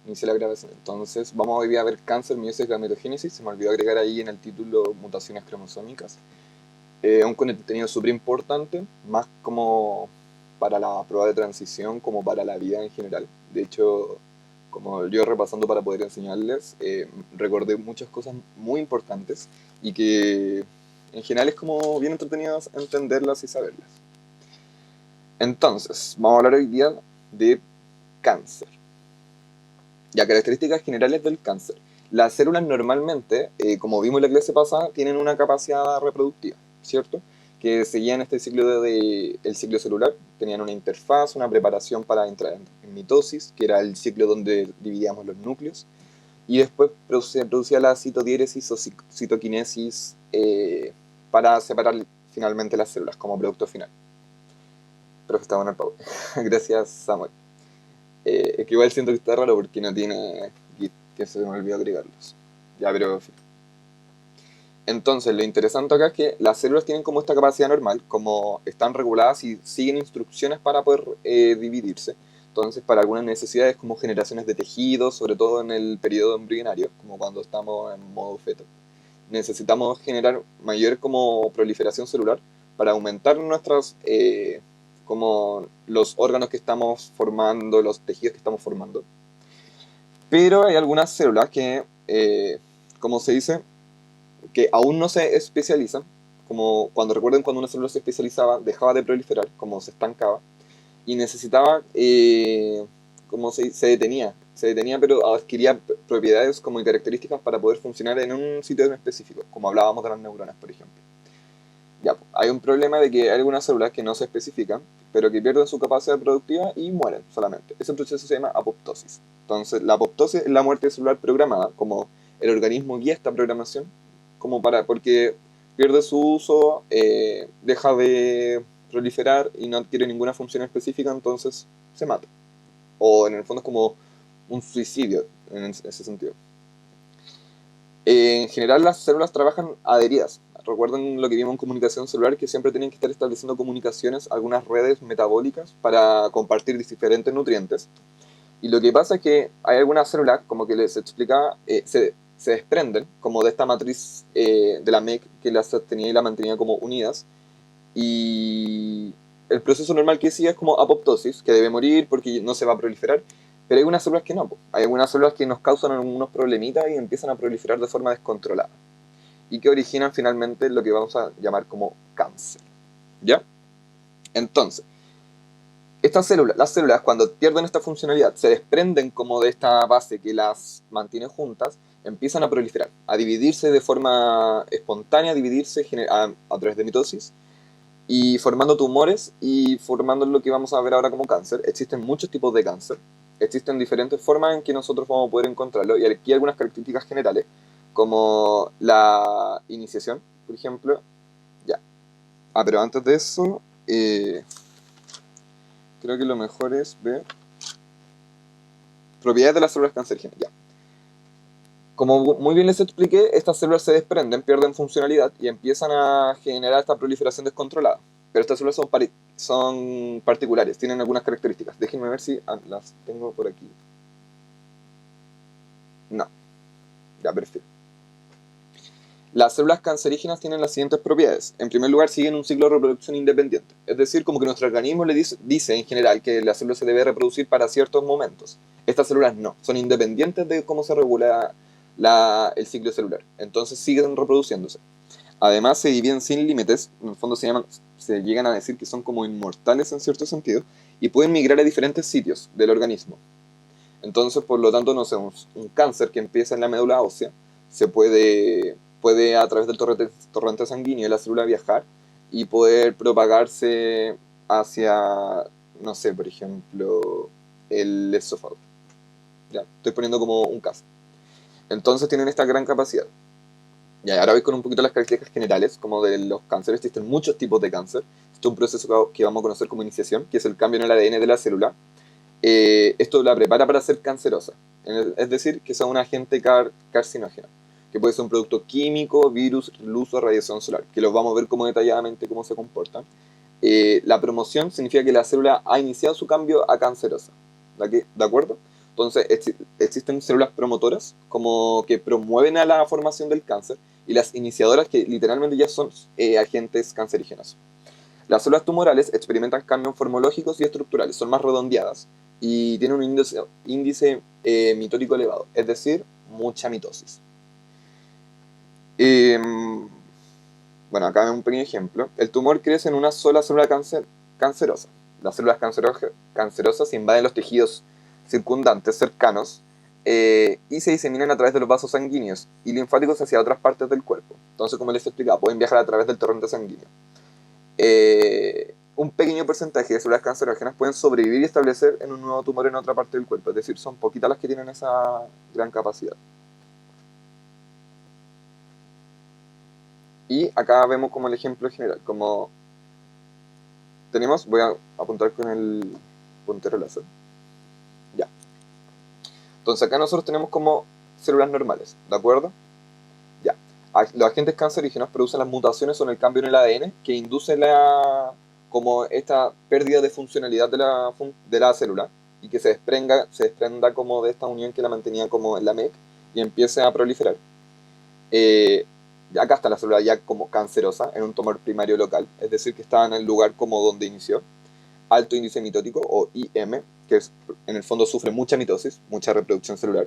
inicié la grabación. Entonces, vamos hoy a ver cáncer, meiosis, gametogénesis. Se me olvidó agregar ahí en el título mutaciones cromosómicas. Un contenido súper importante, más como para la prueba de transición, como para la vida en general. De hecho, como yo repasando para poder enseñarles, recordé muchas cosas muy importantes y que en general es como bien entretenido entenderlas y saberlas. Entonces, vamos a hablar hoy día de cáncer. Ya, características generales del cáncer. Las células normalmente, como vimos en la clase pasada, tienen una capacidad reproductiva, ¿cierto? Que seguían este ciclo el ciclo celular, tenían una interfaz, una preparación para entrar en mitosis, que era el ciclo donde dividíamos los núcleos, y después se producía la citodiéresis o citoquinesis para separar finalmente las células como producto final. Pero está bueno el Pau. Gracias, Samuel. Es que igual siento que está raro porque no tiene Git, que se me olvidó agregarlos. Ya, pero... Entonces, lo interesante acá es que las células tienen como esta capacidad normal, como están reguladas y siguen instrucciones para poder dividirse. Entonces, para algunas necesidades como generaciones de tejidos, sobre todo en el periodo embrionario, como cuando estamos en modo feto, necesitamos generar mayor como proliferación celular para aumentar nuestras, como los órganos que estamos formando, los tejidos que estamos formando. Pero hay algunas células que, como se dice, que aún no se especializan, como cuando recuerden cuando una célula se especializaba, dejaba de proliferar, como se estancaba, y necesitaba, como se detenía, pero adquiría propiedades como y características para poder funcionar en un sitio en específico, como hablábamos de las neuronas, por ejemplo. Ya, hay un problema de que hay algunas células que no se especifican, pero que pierden su capacidad productiva y mueren solamente. Ese proceso se llama apoptosis. Entonces, la apoptosis es la muerte celular programada, como el organismo guía esta programación, como porque pierde su uso, deja de proliferar y no adquiere ninguna función específica, entonces se mata. O en el fondo es como un suicidio en ese sentido. En general las células trabajan adheridas. Recuerden lo que vimos en comunicación celular, que siempre tienen que estar estableciendo comunicaciones, algunas redes metabólicas para compartir diferentes nutrientes. Y lo que pasa es que hay algunas células, como que les explicaba, se desprenden como de esta matriz de la MEC que las sostenía y las mantenía como unidas. Y el proceso normal que sigue es como apoptosis, que debe morir porque no se va a proliferar. Pero hay algunas células que no. Hay algunas células que nos causan algunos problemitas y empiezan a proliferar de forma descontrolada. Y que originan finalmente lo que vamos a llamar como cáncer. ¿Ya? Entonces, las células cuando pierden esta funcionalidad, se desprenden como de esta base que las mantiene juntas, empiezan a proliferar, a dividirse de forma espontánea, a través de mitosis, y formando tumores y formando lo que vamos a ver ahora como cáncer. Existen muchos tipos de cáncer, existen diferentes formas en que nosotros vamos a poder encontrarlo, y aquí hay algunas características generales, como la iniciación, por ejemplo. Ya. Pero antes de eso, creo que lo mejor es ver propiedades de las células cancerígenas. Ya. Como muy bien les expliqué, estas células se desprenden, pierden funcionalidad y empiezan a generar esta proliferación descontrolada. Pero estas células son particulares, tienen algunas características. Déjenme ver si las tengo por aquí. No, ya, perfecto. Las células cancerígenas tienen las siguientes propiedades. En primer lugar, siguen un ciclo de reproducción independiente. Es decir, como que nuestro organismo le dice en general que la célula se debe reproducir para ciertos momentos. Estas células no, son independientes de cómo se regula el ciclo celular. Entonces siguen reproduciéndose. Además, se dividen sin límites. En el fondo se llegan a decir que son como inmortales en cierto sentido y pueden migrar a diferentes sitios del organismo. Entonces, por lo tanto, no sé, un cáncer que empieza en la médula ósea puede a través del torrente sanguíneo de la célula viajar y poder propagarse hacia, no sé, por ejemplo, el esófago. ¿Ya? Estoy poniendo como un caso. Entonces tienen esta gran capacidad. Y ahora voy con un poquito las características generales, como de los cánceres. Existen muchos tipos de cáncer. Esto es un proceso que vamos a conocer como iniciación, que es el cambio en el ADN de la célula. Esto la prepara para ser cancerosa, es decir, que sea un agente carcinógeno, que puede ser un producto químico, virus, luz o radiación solar, que los vamos a ver como detalladamente cómo se comportan. La promoción significa que la célula ha iniciado su cambio a cancerosa, ¿de acuerdo? Entonces existen células promotoras como que promueven a la formación del cáncer y las iniciadoras que literalmente ya son agentes cancerígenos. Las células tumorales experimentan cambios formológicos y estructurales, son más redondeadas y tienen un índice mitótico elevado, es decir, mucha mitosis. Eh, bueno, acá un pequeño ejemplo. El tumor crece en una sola célula cancerosa. Las células cancerosas invaden los tejidos circundantes, cercanos, y se diseminan a través de los vasos sanguíneos y linfáticos hacia otras partes del cuerpo. Entonces, como les explicaba, pueden viajar a través del torrente sanguíneo. Un pequeño porcentaje de células cancerógenas pueden sobrevivir y establecer en un nuevo tumor en otra parte del cuerpo. Es decir, son poquitas las que tienen esa gran capacidad. Y acá vemos como el ejemplo general, como tenemos, voy a apuntar con el puntero láser. Ya. Entonces acá nosotros tenemos como células normales, ¿de acuerdo? Ya. Los agentes cancerígenos producen las mutaciones o el cambio en el ADN que induce como esta pérdida de funcionalidad de la célula y que se desprenda como de esta unión que la mantenía como en la MEC y empiece a proliferar. Acá está la célula ya como cancerosa en un tumor primario local, es decir, que está en el lugar como donde inició. Alto índice mitótico o IM, que en el fondo sufre mucha mitosis, mucha reproducción celular,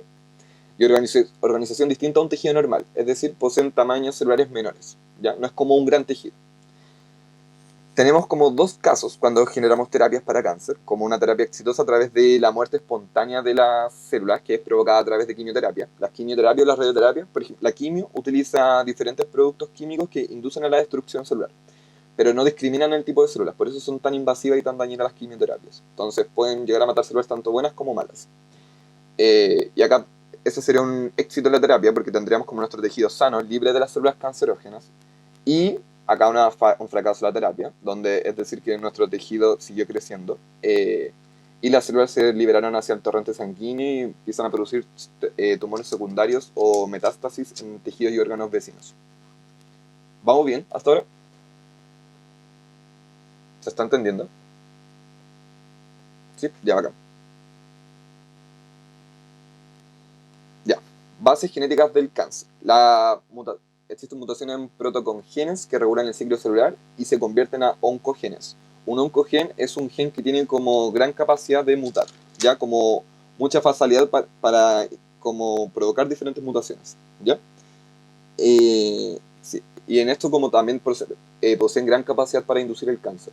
y organización distinta a un tejido normal, es decir, poseen tamaños celulares menores, ¿ya? No es como un gran tejido. Tenemos como dos casos cuando generamos terapias para cáncer, como una terapia exitosa a través de la muerte espontánea de las células, que es provocada a través de quimioterapia. Las quimioterapias o las radioterapias, por ejemplo, la quimio utiliza diferentes productos químicos que inducen a la destrucción celular, pero no discriminan el tipo de células, por eso son tan invasivas y tan dañinas las quimioterapias. Entonces pueden llegar a matar células tanto buenas como malas. Y acá ese sería un éxito de la terapia porque tendríamos como nuestro tejido sano, libre de las células cancerógenas. Y acá un fracaso de la terapia, donde es decir que nuestro tejido siguió creciendo y las células se liberaron hacia el torrente sanguíneo y empiezan a producir tumores secundarios o metástasis en tejidos y órganos vecinos. ¿Vamos bien hasta ahora? ¿Se está entendiendo? Sí, ya acá. Ya. Bases genéticas del cáncer. Existen mutaciones en protocongenes que regulan el ciclo celular y se convierten a oncogenes. Un oncogen es un gen que tiene como gran capacidad de mutar, ya como mucha facilidad para como provocar diferentes mutaciones, ¿ya? Sí. Y en esto como también poseen gran capacidad para inducir el cáncer.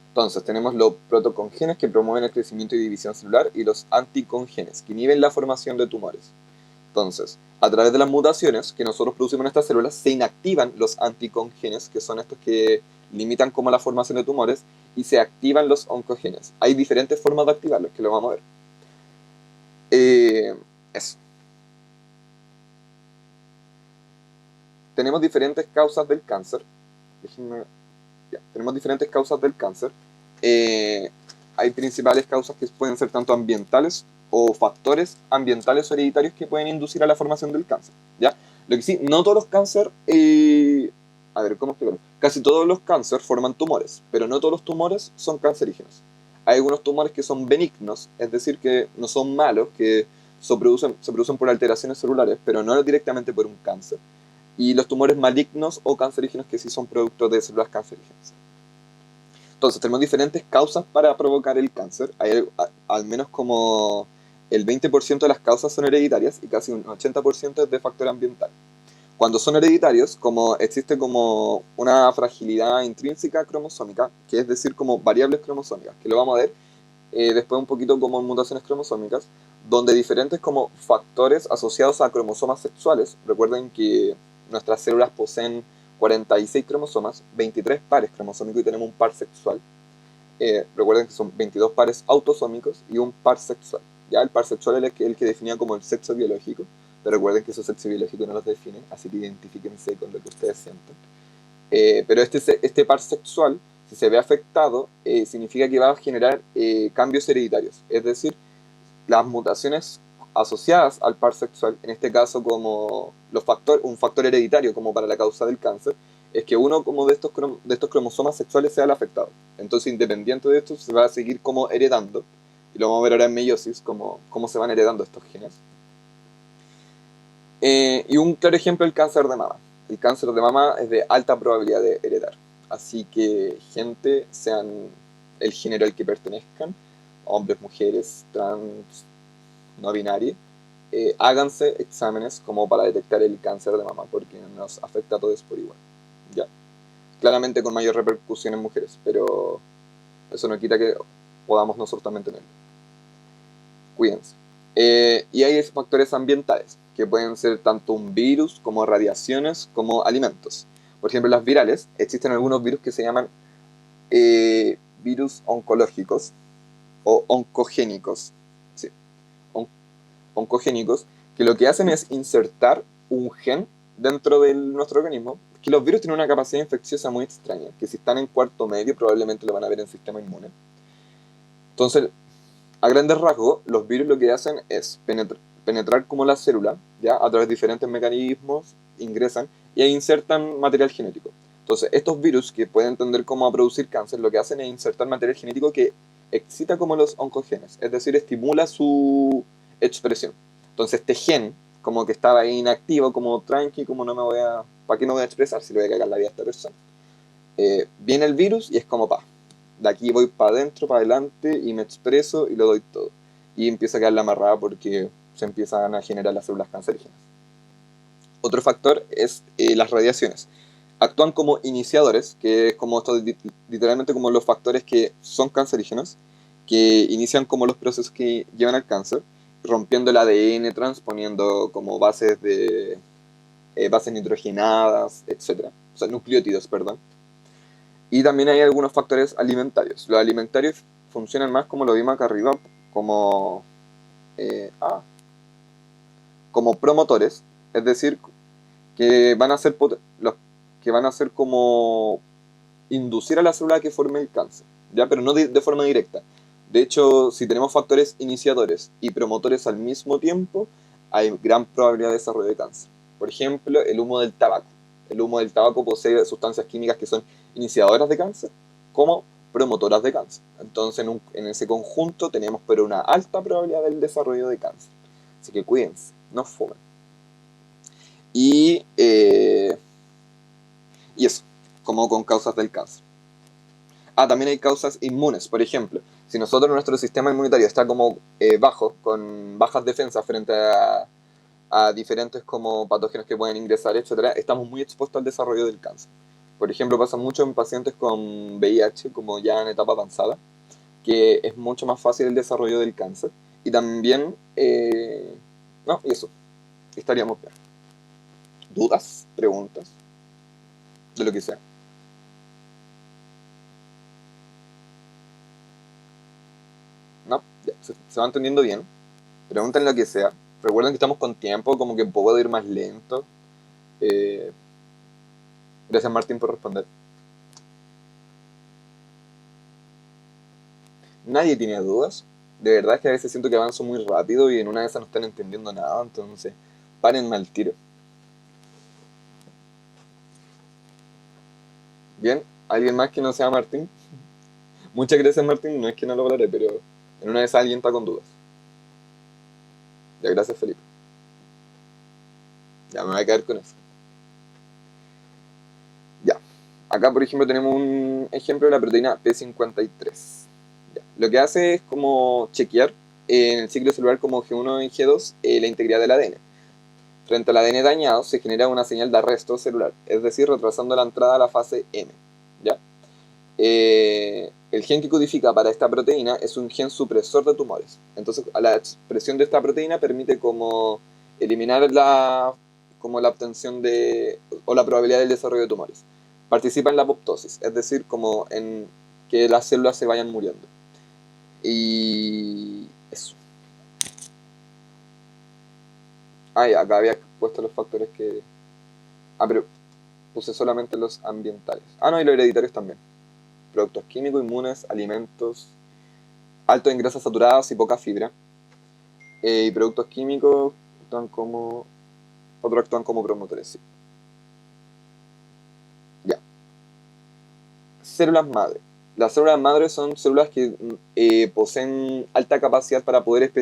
Entonces, tenemos los protocongenes que promueven el crecimiento y división celular y los anticongenes que inhiben la formación de tumores. Entonces, a través de las mutaciones que nosotros producimos en estas células, se inactivan los anticongenes, que son estos que limitan como la formación de tumores, y se activan los oncogenes. Hay diferentes formas de activarlos, que lo vamos a ver. Eso. Tenemos diferentes causas del cáncer. Déjenme tenemos diferentes causas del cáncer. Hay principales causas que pueden ser tanto ambientales o factores ambientales o hereditarios que pueden inducir a la formación del cáncer, ¿ya? Lo que sí, no todos los cáncer, a ver, ¿cómo explicarlo? Casi todos los cáncer forman tumores, pero no todos los tumores son cancerígenos. Hay algunos tumores que son benignos, es decir, que no son malos, que se producen por alteraciones celulares, pero no directamente por un cáncer. Y los tumores malignos o cancerígenos que sí son producto de células cancerígenas. Entonces, tenemos diferentes causas para provocar el cáncer. Hay al menos como el 20% de las causas son hereditarias y casi un 80% es de factor ambiental. Cuando son hereditarios, como existe como una fragilidad intrínseca cromosómica, que es decir, como variables cromosómicas, que lo vamos a ver después un poquito como en mutaciones cromosómicas, donde diferentes como factores asociados a cromosomas sexuales, recuerden que nuestras células poseen 46 cromosomas, 23 pares cromosómicos y tenemos un par sexual. Recuerden que son 22 pares autosómicos y un par sexual. Ya el par sexual es el que definía como el sexo biológico, pero recuerden que ese sexo biológico no los define, así que identifíquense con lo que ustedes sienten. Pero este par sexual, si se ve afectado, significa que va a generar cambios hereditarios. Es decir, las mutaciones asociadas al par sexual, en este caso como un factor hereditario como para la causa del cáncer, es que uno como de estos cromosomas sexuales sea el afectado. Entonces, independiente de esto, se va a seguir como heredando Y lo vamos a ver ahora en meiosis, cómo se van heredando estos genes. Y un claro ejemplo, el cáncer de mama. El cáncer de mama es de alta probabilidad de heredar. Así que, gente, sean el género al que pertenezcan, hombres, mujeres, trans, no binarios, háganse exámenes como para detectar el cáncer de mama, porque nos afecta a todos por igual. ¿Ya? Claramente con mayor repercusión en mujeres, pero eso no quita que podamos nosotros también tenerlo. Cuídense. Y hay factores ambientales, que pueden ser tanto un virus, como radiaciones, como alimentos. Por ejemplo, las virales, existen algunos virus que se llaman virus oncológicos o oncogénicos. Sí, on oncogénicos, que lo que hacen es insertar un gen dentro de nuestro organismo. Que los virus tienen una capacidad infecciosa muy extraña, que si están en cuarto medio probablemente lo van a ver en el sistema inmune. Entonces, a grandes rasgos, los virus lo que hacen es penetrar como la célula, ¿ya? A través de diferentes mecanismos, ingresan y ahí insertan material genético. Entonces, estos virus que pueden tender como a producir cáncer, lo que hacen es insertar material genético que excita como los oncogenes, es decir, estimula su expresión. Entonces, este gen, como que estaba ahí inactivo, como tranqui, como no me voy a... ¿Para qué no voy a expresar si le voy a cagar la vida a esta persona? Viene el virus y es como pa, de aquí voy para adentro, para adelante y me expreso y lo doy todo. Y empieza a quedar la amarrada porque se empiezan a generar las células cancerígenas. Otro factor es las radiaciones. Actúan como iniciadores, que es como esto, literalmente como los factores que son cancerígenos, que inician como los procesos que llevan al cáncer, rompiendo el ADN, transponiendo como bases nitrogenadas, etcétera. O sea, nucleótidos, perdón. Y también hay algunos factores alimentarios. Los alimentarios funcionan más como lo vimos acá arriba, como, eh, ah, como promotores, es decir, que van a ser los que van a ser como inducir a la célula que forme el cáncer, ¿ya? Pero no de forma directa. De hecho, si tenemos factores iniciadores y promotores al mismo tiempo, hay gran probabilidad de desarrollo de cáncer. Por ejemplo, el humo del tabaco. El humo del tabaco posee sustancias químicas que son iniciadoras de cáncer como promotoras de cáncer. Entonces, en ese conjunto tenemos pero una alta probabilidad del desarrollo de cáncer. Así que cuídense, no fumen. Y, eh, y eso, como con causas del cáncer. También hay causas inmunes, por ejemplo. Si nosotros nuestro sistema inmunitario está como bajo, con bajas defensas frente a diferentes como patógenos que pueden ingresar, etcétera, estamos muy expuestos al desarrollo del cáncer. Por ejemplo, pasa mucho en pacientes con VIH, como ya en etapa avanzada, que es mucho más fácil el desarrollo del cáncer. Y también, no, y eso, estaríamos bien. ¿Dudas? ¿Preguntas? De lo que sea. No, ya, se va entendiendo bien. Pregunten lo que sea. Recuerden que estamos con tiempo, como que puedo ir más lento. Eh, Gracias Martín por responder. Nadie tiene dudas. De verdad es que a veces siento que avanzo muy rápido y en una de esas no están entendiendo nada, entonces párenme al tiro. Bien, ¿alguien más que no sea Martín? Muchas gracias Martín, no es que no lo valore, pero en una de esas alguien está con dudas. Ya, gracias Felipe. Ya me voy a caer con eso. Ya. Acá, por ejemplo, tenemos un ejemplo de la proteína P53. Ya. Lo que hace es como chequear en el ciclo celular como G1 y G2 la integridad del ADN. Frente al ADN dañado se genera una señal de arresto celular, es decir, retrasando la entrada a la fase M. ¿Ya? El gen que codifica para esta proteína es un gen supresor de tumores. Entonces, la expresión de esta proteína permite como eliminar como la obtención o la probabilidad del desarrollo de tumores. Participa en la apoptosis, es decir, como en que las células se vayan muriendo. Y eso. Acá había puesto los factores que... pero puse solamente los ambientales. No, y los hereditarios también. Productos químicos, inmunes, alimentos, altos en grasas saturadas y poca fibra. Y productos químicos otros actúan como promotores, sí. Ya. Células madre. Las células madre son células que poseen alta capacidad para poder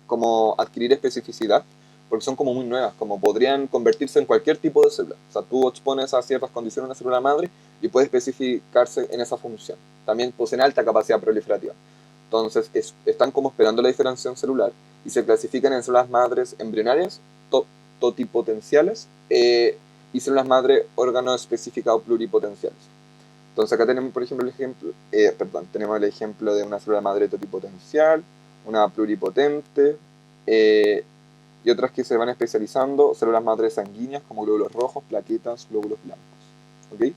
como adquirir especificidad, porque son como muy nuevas, como podrían convertirse en cualquier tipo de célula. O sea, tú expones a ciertas condiciones una célula madre y puede especificarse en esa función. También poseen alta capacidad proliferativa. Entonces, están como esperando la diferenciación celular y se clasifican en células madres embrionarias, totipotenciales y células madre órgano específicas o pluripotenciales. Entonces acá tenemos, por ejemplo, tenemos el ejemplo de una célula madre totipotencial, una pluripotente, eh, y otras que se van especializando, células madres sanguíneas como glóbulos rojos, plaquetas, glóbulos blancos. ¿Ok?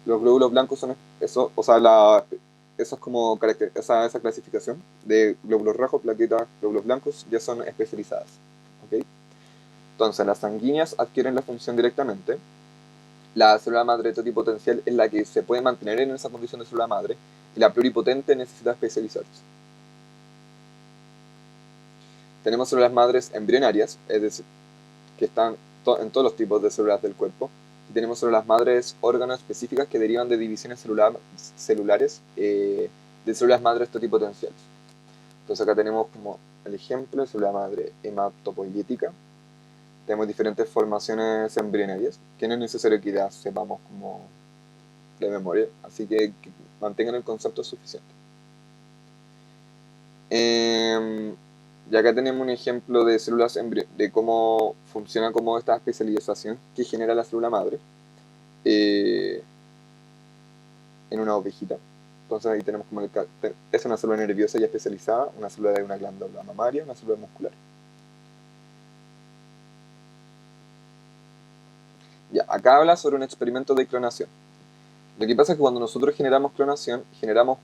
Los glóbulos blancos son eso, o sea, eso es como esa clasificación de glóbulos rojos, plaquetas, glóbulos blancos, ya son especializadas. ¿Ok? Entonces, las sanguíneas adquieren la función directamente. La célula madre totipotencial es la que se puede mantener en esa condición de célula madre y la pluripotente necesita especializarse. Tenemos células madres embrionarias, es decir, que están en todos los tipos de células del cuerpo. Y tenemos células madres órganos específicas que derivan de divisiones celulares de células madres totipotenciales. Entonces acá tenemos como el ejemplo de célula madre hematopoietica. Tenemos diferentes formaciones embrionarias, que no es necesario que ya sepamos como de memoria, así que mantengan el concepto suficiente. Y acá tenemos un ejemplo de células de cómo funciona como esta especialización que genera la célula madre eh, en una ovejita. Entonces ahí tenemos como es una célula nerviosa ya especializada, una célula de una glándula mamaria, una célula muscular. Ya, acá habla sobre un experimento de clonación. Lo que pasa es que cuando nosotros generamos clonación, generamos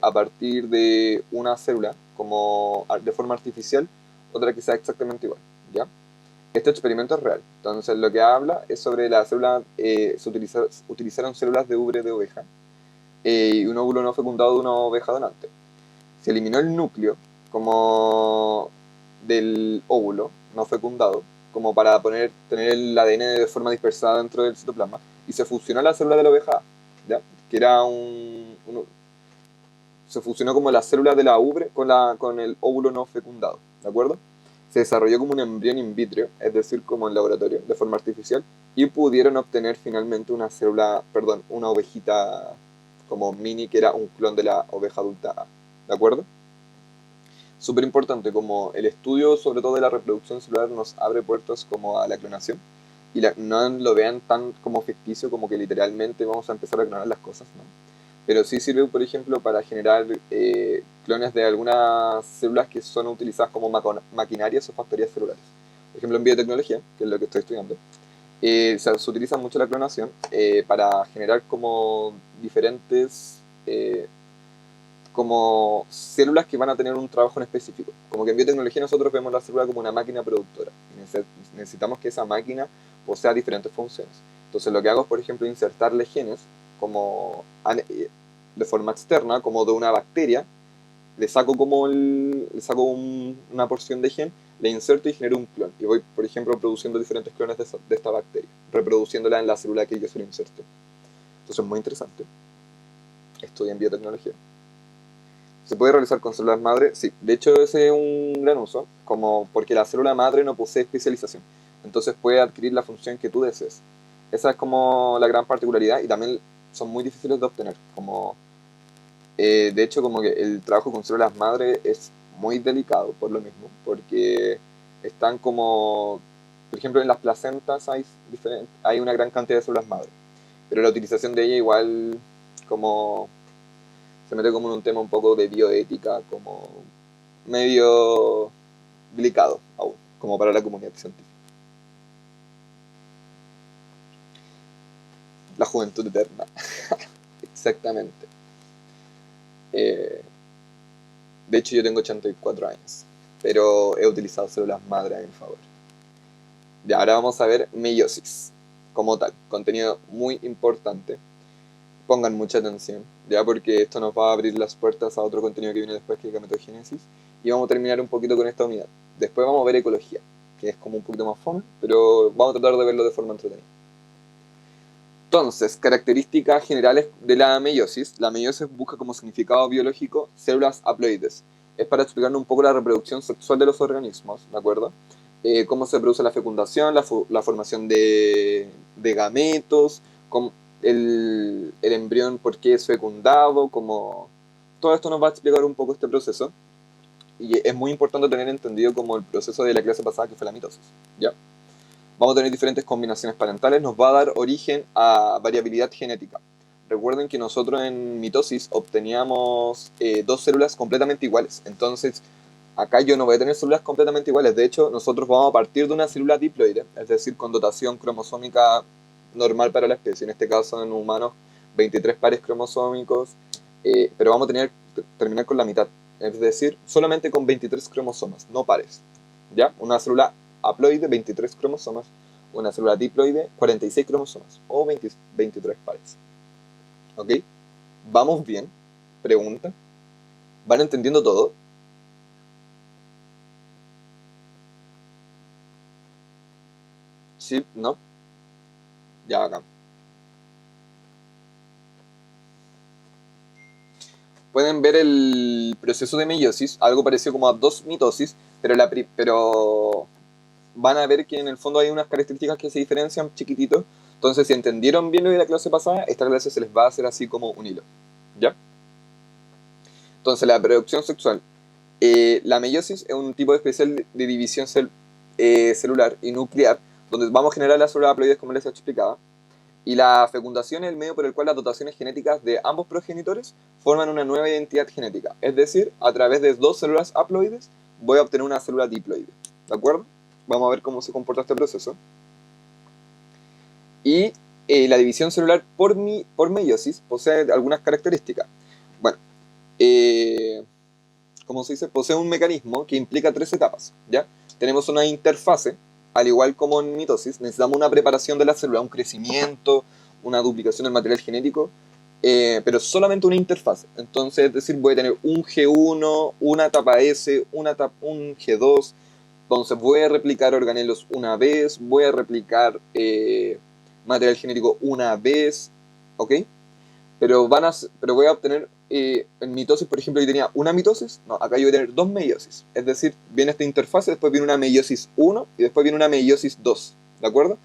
a partir de una célula, como de forma artificial, otra que sea exactamente igual, ¿ya? Este experimento es real. Entonces, lo que habla es sobre la célula, utilizaron células de ubre de oveja y un óvulo no fecundado de una oveja donante. Se eliminó el núcleo como del óvulo no fecundado, como para tener el ADN de forma dispersada dentro del citoplasma, y se fusionó la célula de la oveja, ¿ya? Que era se fusionó como la célula de la ubre con el óvulo no fecundado, ¿de acuerdo? Se desarrolló como un embrión in vitro, es decir, como en laboratorio, de forma artificial, y pudieron obtener finalmente una célula, perdón, una ovejita como mini que era un clon de la oveja adulta A, ¿de acuerdo? Súper importante, como el estudio sobre todo de la reproducción celular nos abre puertas como a la clonación, y no lo vean tan como ficticio, como que literalmente vamos a empezar a clonar las cosas, ¿no? Pero sí sirve, por ejemplo, para generar clones de algunas células que son utilizadas como maquinarias o factorías celulares. Por ejemplo, en biotecnología, que es lo que estoy estudiando, se utiliza mucho la clonación para generar como diferentes como células que van a tener un trabajo en específico. Como que en biotecnología nosotros vemos la célula como una máquina productora. Y necesitamos que esa máquina posea diferentes funciones. Entonces lo que hago es, por ejemplo, insertarle genes como de forma externa, como de una bacteria, le saco una porción de gen, le inserto y genero un clon. Y voy, por ejemplo, produciendo diferentes clones de esta bacteria, reproduciéndola en la célula que yo se lo inserto. Entonces es muy interesante. Estudio en biotecnología. ¿Se puede realizar con células madre? Sí, de hecho ese es un gran uso, como porque la célula madre no posee especialización, entonces puede adquirir la función que tú desees. Esa es como la gran particularidad y también son muy difíciles de obtener. De hecho, como que el trabajo con células madre es muy delicado por lo mismo, porque están como, por ejemplo, en las placentas hay una gran cantidad de células madre, pero la utilización de ella igual como se mete como en un tema un poco de bioética, como medio delicado aún, como para la comunidad científica. La juventud eterna, exactamente. Eh, de hecho, yo tengo 84 años, pero he utilizado células madre a mi favor. Y ahora vamos a ver meiosis, como tal, contenido muy importante. Pongan mucha atención, ya porque esto nos va a abrir las puertas a otro contenido que viene después, que es gametogénesis, y vamos a terminar un poquito con esta unidad. Después vamos a ver ecología, que es como un poquito más fome, pero vamos a tratar de verlo de forma entretenida. Entonces, características generales de la meiosis. La meiosis busca como significado biológico células haploides. Es para explicarnos un poco la reproducción sexual de los organismos, ¿de acuerdo? Cómo se produce la fecundación, la formación de gametos, el embrión, por qué es fecundado, como... Todo esto nos va a explicar un poco este proceso. Y es muy importante tener entendido como el proceso de la clase pasada que fue la mitosis, ¿ya? Vamos a tener diferentes combinaciones parentales, nos va a dar origen a variabilidad genética. Recuerden que nosotros en mitosis obteníamos dos células completamente iguales, entonces acá yo no voy a tener células completamente iguales, de hecho nosotros vamos a partir de una célula diploide, es decir, con dotación cromosómica normal para la especie, en este caso en humanos 23 pares cromosómicos, pero vamos a terminar con la mitad, es decir, solamente con 23 cromosomas, no pares, ¿ya? Una célula haploide, 23 cromosomas, una célula diploide, 46 cromosomas, o 23 pares. ¿Ok? ¿Vamos bien? Pregunta. ¿Van entendiendo todo? ¿Sí? ¿No? Ya, acá. Pueden ver el proceso de meiosis, algo parecido como a dos mitosis, pero van a ver que en el fondo hay unas características que se diferencian chiquititos. Entonces, si entendieron bien lo de la clase pasada, esta clase se les va a hacer así como un hilo. ¿Ya? Entonces, la reproducción sexual. La meiosis es un tipo especial de división celular y nuclear, donde vamos a generar las células haploides, como les explicaba. Y la fecundación es el medio por el cual las dotaciones genéticas de ambos progenitores forman una nueva identidad genética. Es decir, a través de dos células haploides voy a obtener una célula diploide. ¿De acuerdo? Vamos a ver cómo se comporta este proceso. Y la división celular por meiosis posee algunas características. Bueno, como se dice, posee un mecanismo que implica tres etapas, ¿ya? Tenemos una interfase, al igual como en mitosis, necesitamos una preparación de la célula, un crecimiento, una duplicación del material genético, pero solamente una interfase. Entonces, es decir, voy a tener un G1, una etapa S, un G2, entonces voy a replicar organelos una vez, voy a replicar material genético una vez, ¿ok? Pero voy a obtener, en mitosis, por ejemplo, yo tenía una mitosis, no, acá yo voy a tener dos meiosis. Es decir, viene esta interfase, después viene una meiosis 1 y después viene una meiosis 2, ¿de acuerdo?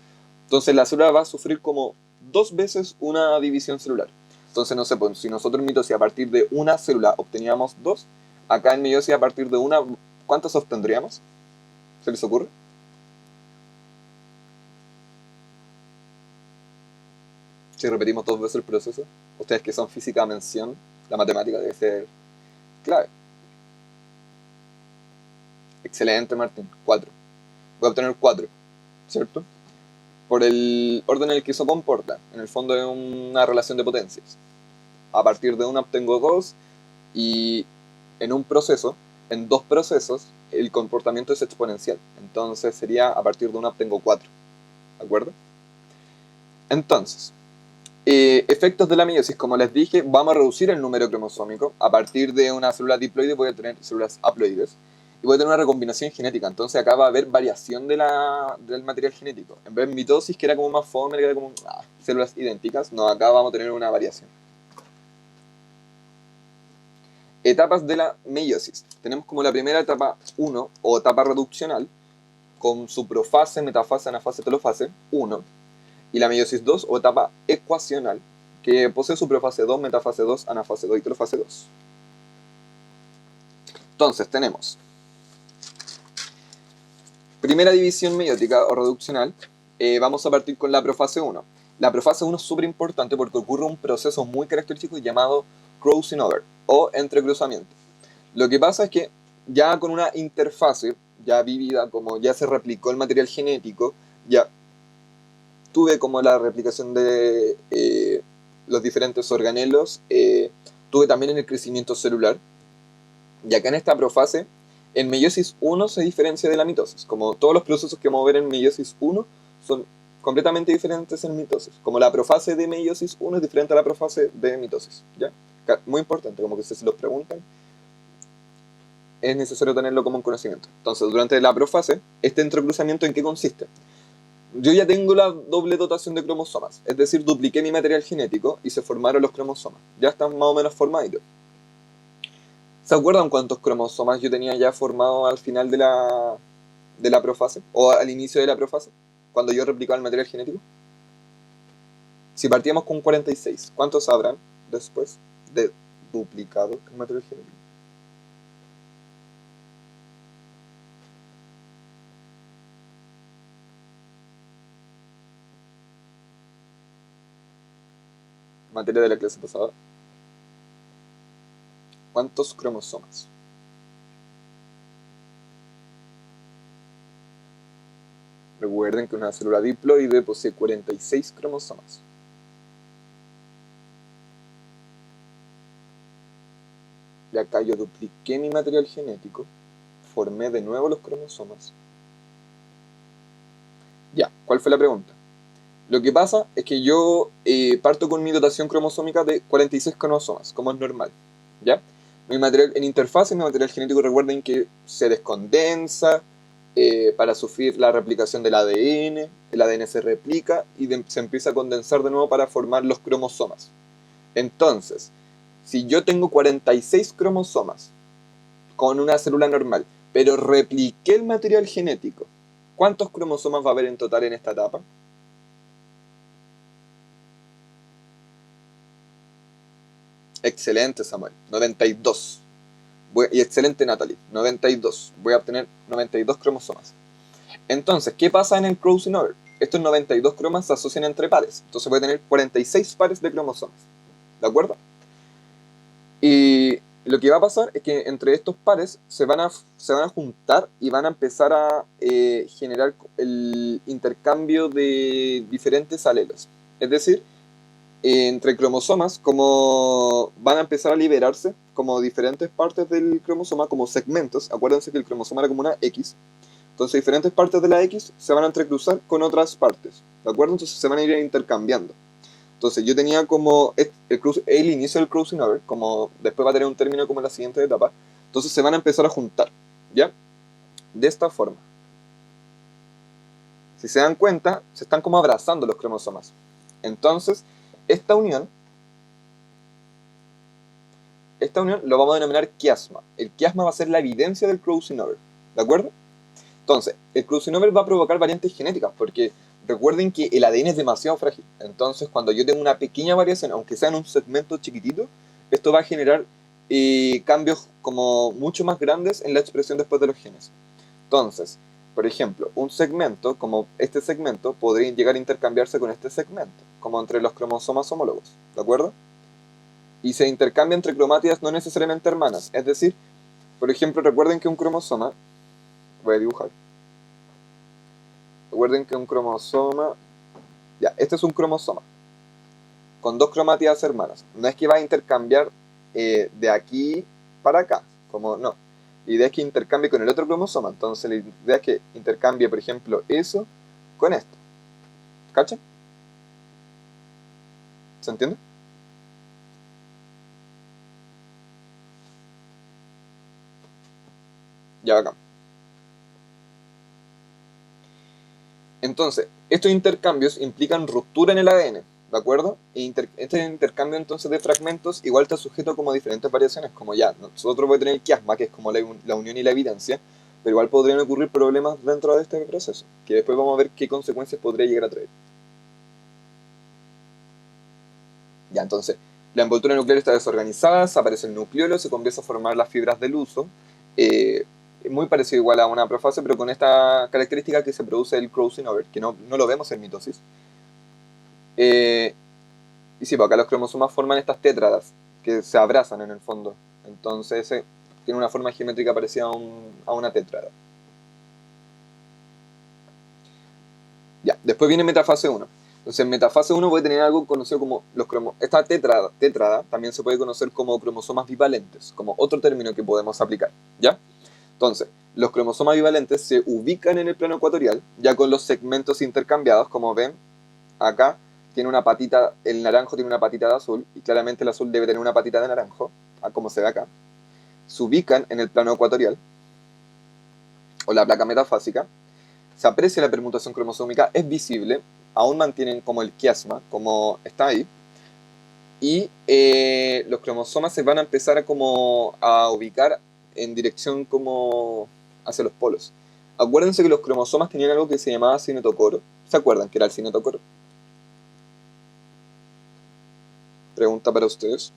Entonces la célula va a sufrir como dos veces una división celular. Entonces, no sé, pues, si nosotros en mitosis a partir de una célula obteníamos dos, acá en meiosis a partir de una, ¿cuántas obtendríamos? ¿Se les ocurre? Si repetimos dos veces el proceso, ustedes que son física a mención, la matemática debe ser clave. Excelente, Martín. 4. Voy a obtener 4, ¿cierto? Por el orden en el que eso comporta. En el fondo es una relación de potencias. A partir de una obtengo 2 y en un proceso, en dos procesos, el comportamiento es exponencial. Entonces sería a partir de una obtengo 4. ¿De acuerdo? Entonces, efectos de la meiosis, como les dije, vamos a reducir el número cromosómico. A partir de una célula diploide voy a tener células haploides y voy a tener una recombinación genética. Entonces acá va a haber variación del material genético. En vez de mitosis, que era como más fome, que era como células idénticas, no, acá vamos a tener una variación. Etapas de la meiosis. Tenemos como la primera etapa 1 o etapa reduccional, con su profase, metafase, anafase, telofase 1. Y la meiosis 2 o etapa ecuacional, que posee su profase 2, metafase 2, anafase 2 y telofase 2. Entonces tenemos primera división meiótica o reduccional. Vamos a partir con la profase 1. La profase 1 es súper importante porque ocurre un proceso muy característico llamado crossing over o entrecruzamiento. Lo que pasa es que ya con una interfase ya vivida, como ya se replicó el material genético, ya tuve como la replicación de los diferentes organelos, tuve también en el crecimiento celular, y acá en esta profase, en meiosis 1 se diferencia de la mitosis, como todos los procesos que vamos a ver en meiosis 1 son completamente diferentes en mitosis, como la profase de meiosis 1 es diferente a la profase de mitosis, ¿ya? Muy importante, como que si se los preguntan, es necesario tenerlo como un conocimiento. Entonces, durante la profase, ¿este entrecruzamiento en qué consiste? Yo ya tengo la doble dotación de cromosomas, es decir, dupliqué mi material genético y se formaron los cromosomas. Ya están más o menos formaditos. ¿Se acuerdan cuántos cromosomas yo tenía ya formados al final de la profase? ¿O al inicio de la profase? Cuando yo replicaba el material genético. Si partíamos con 46, ¿cuántos habrán después de duplicado el material genético? Materia de la clase pasada. ¿Cuántos cromosomas? Recuerden que una célula diploide posee 46 cromosomas. Y acá yo dupliqué mi material genético, formé de nuevo los cromosomas. Ya, ¿cuál fue la pregunta? Lo que pasa es que yo parto con mi dotación cromosómica de 46 cromosomas, como es normal. ¿Ya? Mi material, en interfase, mi material genético, recuerden que se descondensa para sufrir la replicación del ADN, el ADN se replica y se empieza a condensar de nuevo para formar los cromosomas. Entonces, si yo tengo 46 cromosomas con una célula normal, pero repliqué el material genético, ¿cuántos cromosomas va a haber en total en esta etapa? Excelente, Samuel. 92. Y excelente, Natalie. 92. Voy a obtener 92 cromosomas. Entonces, ¿qué pasa en el crossing over? Estos 92 cromas se asocian entre pares. Entonces voy a tener 46 pares de cromosomas. ¿De acuerdo? Y lo que va a pasar es que entre estos pares se van a juntar y van a empezar a generar el intercambio de diferentes alelos. Es decir, entre cromosomas, como van a empezar a liberarse como diferentes partes del cromosoma, como segmentos. Acuérdense que el cromosoma era como una X. Entonces diferentes partes de la X se van a entrecruzar con otras partes. ¿De acuerdo? Entonces se van a ir intercambiando. Entonces yo tenía como el inicio del crossing over, como después va a tener un término como en la siguiente etapa. Entonces se van a empezar a juntar. ¿Ya? De esta forma. Si se dan cuenta, se están como abrazando los cromosomas. Entonces, esta unión lo vamos a denominar quiasma. El quiasma va a ser la evidencia del crossing over. ¿De acuerdo? Entonces, el crossing over va a provocar variantes genéticas, porque recuerden que el ADN es demasiado frágil. Entonces, cuando yo tengo una pequeña variación, aunque sea en un segmento chiquitito, esto va a generar cambios como mucho más grandes en la expresión después de los genes. Entonces, por ejemplo, un segmento como este segmento podría llegar a intercambiarse con este segmento, como entre los cromosomas homólogos. ¿De acuerdo? Y se intercambia entre cromátidas no necesariamente hermanas. Es decir, por ejemplo, recuerden que un cromosoma, voy a dibujar, recuerden que un cromosoma, ya, este es un cromosoma, con dos cromátidas hermanas. No es que va a intercambiar de aquí para acá, como no. La idea es que intercambie con el otro cromosoma. Entonces la idea es que intercambie, por ejemplo, eso con esto. ¿Cacha? ¿Se entiende? Ya, acá. Entonces, estos intercambios implican ruptura en el ADN, ¿de acuerdo? Este intercambio entonces de fragmentos igual está sujeto como a diferentes variaciones, como ya, nosotros podemos tener el quiasma, que es como la unión y la evidencia, pero igual podrían ocurrir problemas dentro de este proceso, que después vamos a ver qué consecuencias podría llegar a traer. Ya, entonces, la envoltura nuclear está desorganizada, se aparece el nucleolo, se comienza a formar las fibras del uso, eh, muy parecido igual a una profase, pero con esta característica que se produce el crossing over, que no lo vemos en mitosis. Eh, y sí, pues acá los cromosomas forman estas tétradas que se abrazan en el fondo. Entonces tiene una forma geométrica parecida a una tétrada. Ya, después viene metafase uno. Entonces en metafase uno voy a tener algo conocido como los cromosomas. Esta tétrada también se puede conocer como cromosomas bivalentes, como otro término que podemos aplicar. ¿Ya? Entonces, los cromosomas bivalentes se ubican en el plano ecuatorial, ya con los segmentos intercambiados, como ven, acá tiene una patita, el naranjo tiene una patita de azul, y claramente el azul debe tener una patita de naranjo, como se ve acá. Se ubican en el plano ecuatorial, o la placa metafásica, se aprecia la permutación cromosómica, es visible, aún mantienen como el quiasma, como está ahí, y los cromosomas se van a empezar a como a ubicar en dirección como hacia los polos. Acuérdense que los cromosomas tenían algo que se llamaba cinetocoro. ¿Se acuerdan que era el cinetocoro? Pregunta para ustedes.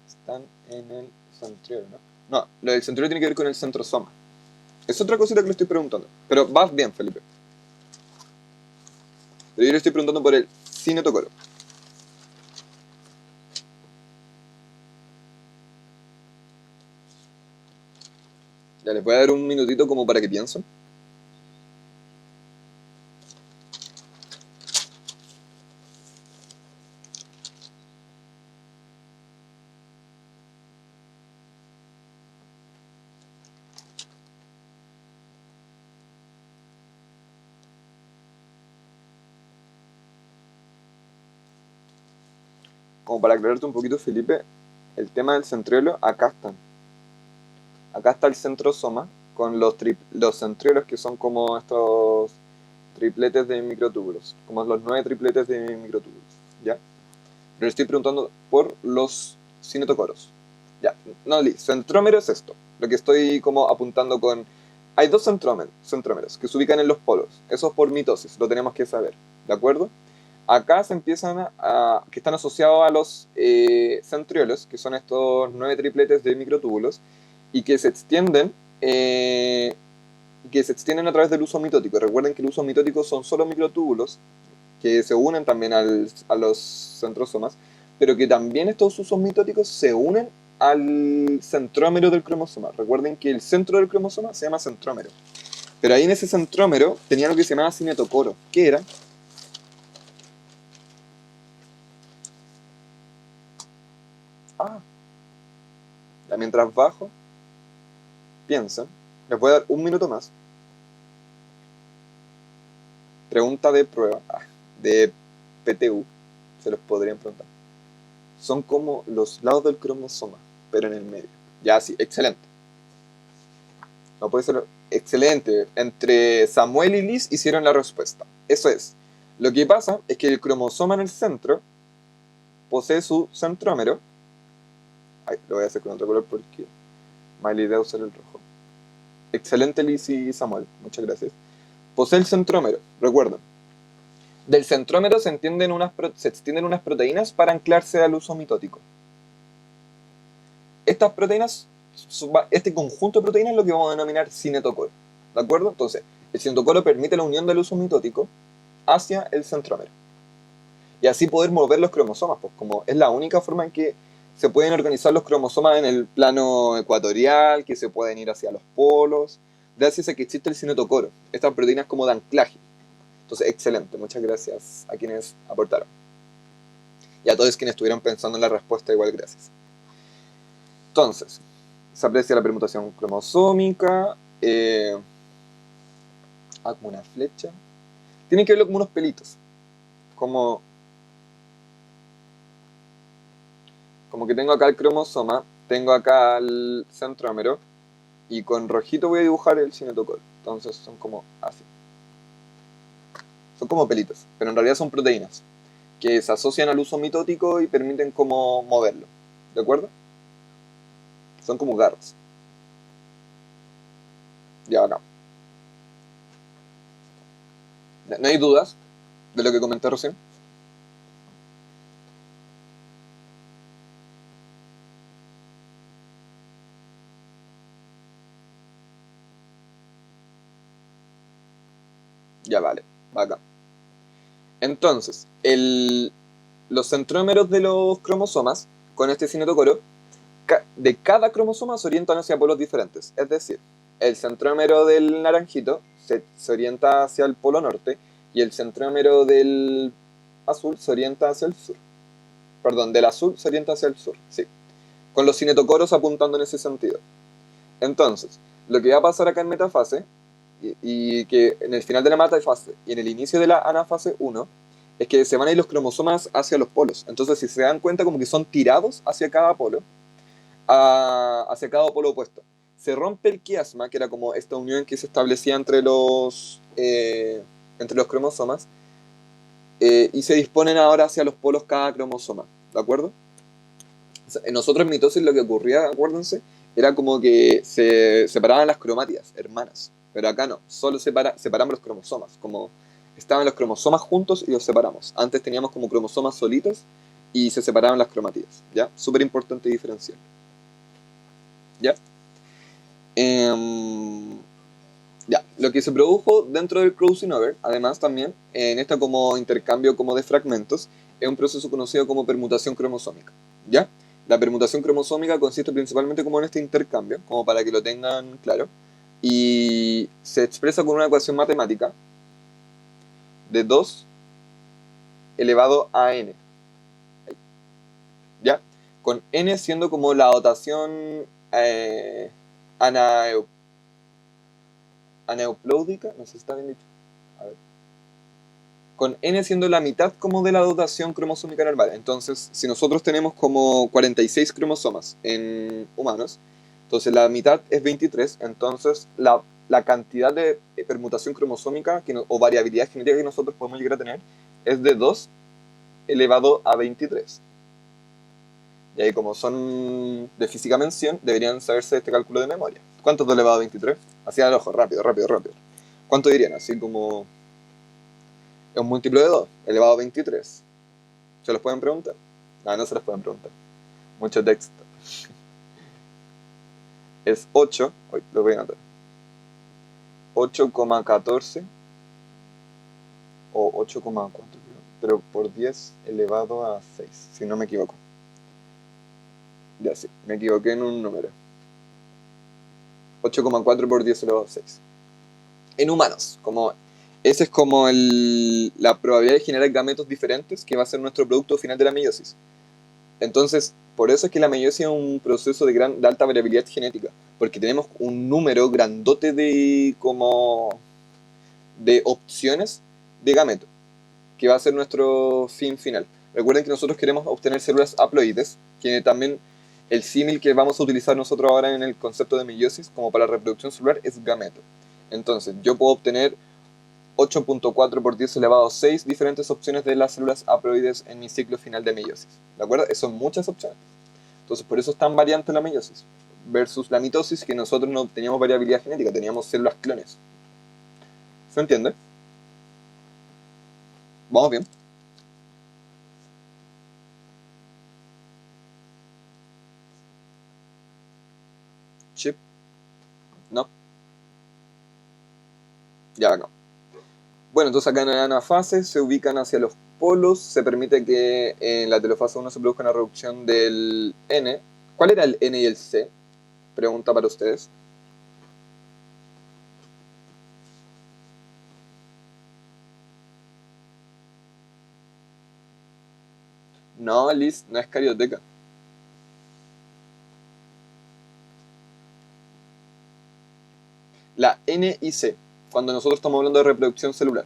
Están en el centriolo, ¿no? No, lo del centriolo tiene que ver con el centrosoma. Es otra cosita que le estoy preguntando. Pero vas bien, Felipe. Pero yo le estoy preguntando por el cinetocoro. Ya les voy a dar un minutito como para que piensen. Como para aclararte un poquito, Felipe, el tema del centriolo, acá están. Acá está el centrosoma con los centriolos que son como estos tripletes de microtúbulos, como los 9 tripletes de microtúbulos, ¿ya? Pero estoy preguntando por los cinetocoros. Ya, no, centrómero es esto, lo que estoy como apuntando con... Hay dos centrómeros que se ubican en los polos, eso es por mitosis, lo tenemos que saber, ¿de acuerdo? Acá se empiezan que están asociados a los centriolos, que son estos 9 tripletes de microtúbulos, y eh, que se extienden a través del uso mitótico. Recuerden que el uso mitótico son solo microtúbulos que se unen también a los centrosomas, pero que también estos usos mitóticos se unen al centrómero del cromosoma. Recuerden que el centro del cromosoma se llama centrómero. Pero ahí en ese centrómero tenía lo que se llamaba cinetocoro. ¿Qué era? Ah, ya mientras bajo, piensen. Les voy a dar un minuto más. Pregunta de prueba, de PTU, se los podrían preguntar. Son como los lados del cromosoma, pero en el medio. Ya, sí, excelente. No puede ser excelente. Entre Samuel y Liz hicieron la respuesta. Eso es. Lo que pasa es que el cromosoma en el centro posee su centrómero. Ay, lo voy a hacer con otro color porque mala idea usar el rojo. Excelente, Liz y Samuel. Muchas gracias. Posee el centrómero. Recuerden. Del centrómero se extienden unas proteínas para anclarse al uso mitótico. Estas proteínas, este conjunto de proteínas es lo que vamos a denominar cinetocoro. ¿De acuerdo? Entonces, el cinetocoro permite la unión del uso mitótico hacia el centrómero. Y así poder mover los cromosomas, pues como es la única forma en que se pueden organizar los cromosomas en el plano ecuatorial, que se pueden ir hacia los polos, gracias a que existe el cinetocoro, estas proteínas como de anclaje. Entonces, excelente, muchas gracias a quienes aportaron. Y a todos quienes estuvieron pensando en la respuesta, igual gracias. Entonces, se aprecia la permutación cromosómica, como una flecha. Tienen que verlo como unos pelitos, como que tengo acá el cromosoma, tengo acá el centrómero, y con rojito voy a dibujar el cinetocoro. Entonces son como así. Son como pelitos, pero en realidad son proteínas que se asocian al uso mitótico y permiten como moverlo. ¿De acuerdo? Son como garras. Ya acá. ¿No hay dudas de lo que comenté recién? Ya vale, acá. Entonces, los centrómeros de los cromosomas, con este cinetocoro, de cada cromosoma se orientan hacia polos diferentes. Es decir, el centrómero del naranjito se orienta hacia el polo norte y el centrómero del azul se orienta hacia el sur. Perdón, del azul se orienta hacia el sur, sí. Con los cinetocoros apuntando en ese sentido. Entonces, lo que va a pasar acá en metafase, y que en el final de la metafase y en el inicio de la anafase uno es que se van a ir los cromosomas hacia los polos. Entonces, si se dan cuenta, como que son tirados hacia cada polo, hacia cada polo opuesto. Se rompe el quiasma, que era como esta unión que se establecía entre los cromosomas, y se disponen ahora hacia los polos cada cromosoma, ¿de acuerdo? O sea, en nosotros en mitosis lo que ocurría, acuérdense, era como que se separaban las cromátidas, hermanas, pero acá no, solo separamos los cromosomas, como estaban los cromosomas juntos y los separamos. Antes teníamos como cromosomas solitos y se separaban las cromátidas, ¿ya? Súper importante diferenciar, ¿ya? Em, ya, lo que se produjo dentro del crossing over, además también, en este como intercambio como de fragmentos, es un proceso conocido como permutación cromosómica, ¿ya? La permutación cromosómica consiste principalmente como en este intercambio, como para que lo tengan claro, y se expresa con una ecuación matemática de 2 elevado a n, ¿ya? Con n siendo como la dotación eh, anaeu- aneuploidica, no sé si está bien dicho, a ver, con n siendo la mitad como de la dotación cromosómica normal. Entonces, si nosotros tenemos como 46 cromosomas en humanos, entonces la mitad es 23, entonces la cantidad de permutación cromosómica o variabilidad genética que nosotros podemos llegar a tener es de 2 elevado a 23. Y ahí como son de física mención, deberían saberse este cálculo de memoria. ¿Cuánto es 2 elevado a 23? Así al ojo, rápido, rápido, rápido. ¿Cuánto dirían? Así como es un múltiplo de 2 elevado a 23. ¿Se los pueden preguntar? No, no se los pueden preguntar. Mucho texto. Es 8, hoy lo voy a anotar. 8,14 o 8,4, pero por 10 elevado a 6, si no me equivoco. Ya sí, me equivoqué en un número. 8,4 por 10 elevado a 6. En humanos, como esa es como la probabilidad de generar gametos diferentes que va a ser nuestro producto final de la meiosis. Entonces, por eso es que la meiosis es un proceso de alta variabilidad genética, porque tenemos un número grandote de opciones de gameto, que va a ser nuestro fin final. Recuerden que nosotros queremos obtener células haploides, que también el símil que vamos a utilizar nosotros ahora en el concepto de meiosis como para la reproducción celular es gameto. Entonces, yo puedo obtener 8,4 por 10 elevado a 6 diferentes opciones de las células haploides en mi ciclo final de meiosis. ¿De acuerdo? Son muchas opciones. Entonces, por eso es tan variante la meiosis versus la mitosis, que nosotros no teníamos variabilidad genética, teníamos células clones. ¿Se entiende? ¿Vamos bien? ¿Chip? ¿No? Ya no. Bueno, entonces acá en la anafase se ubican hacia los polos, se permite que en la telofase 1 se produzca una reducción del N. ¿Cuál era el N y el C? Pregunta para ustedes. No, Liz, no es carioteca. La N y C, cuando nosotros estamos hablando de reproducción celular.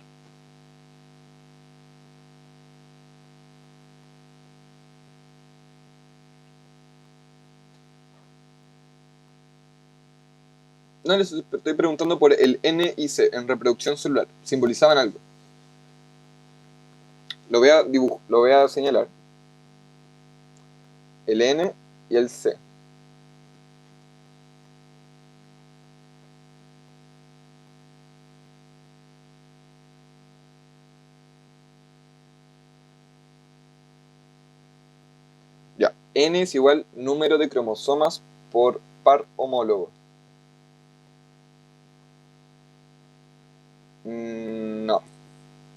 No, les estoy preguntando por el N y C en reproducción celular. Simbolizaban algo. Lo voy a señalar. El N y el C. Ya. N es igual número de cromosomas por par homólogo. No.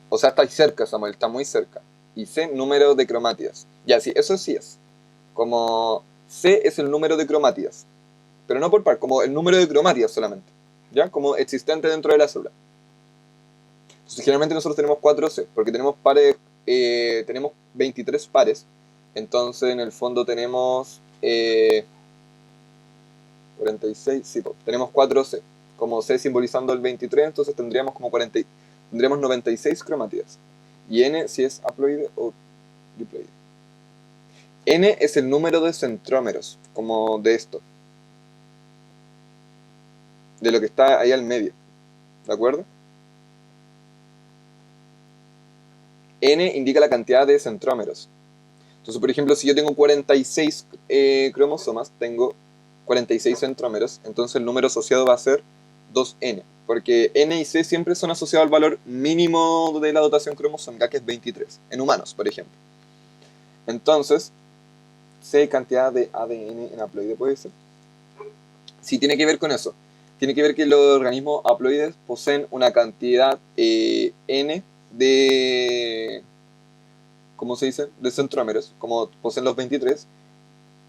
O sea, está cerca, Samuel, está muy cerca. Y C, número de cromátidas. Ya, sí, eso sí es. Como C es el número de cromátidas. Pero no por par, como el número de cromátidas solamente. ¿Ya? Como existente dentro de la célula. Entonces, generalmente nosotros tenemos 4C, porque tenemos pares, tenemos 23 pares. Entonces, en el fondo tenemos 46, sí, pues, tenemos 4C. Como C simbolizando el 23, entonces tendríamos como 40, tendríamos 96 cromátidas. Y N si es haploide o diploide. N es el número de centrómeros, como de esto. De lo que está ahí al medio. ¿De acuerdo? N indica la cantidad de centrómeros. Entonces, por ejemplo, si yo tengo 46 cromosomas, tengo 46 centrómeros, entonces el número asociado va a ser 2N, porque N y C siempre son asociados al valor mínimo de la dotación cromosómica, que es 23, en humanos, por ejemplo. Entonces, C cantidad de ADN en haploide puede ser. Sí, tiene que ver con eso. Tiene que ver que los organismos haploides poseen una cantidad N de, ¿cómo se dice? De centrómeros, como poseen los 23,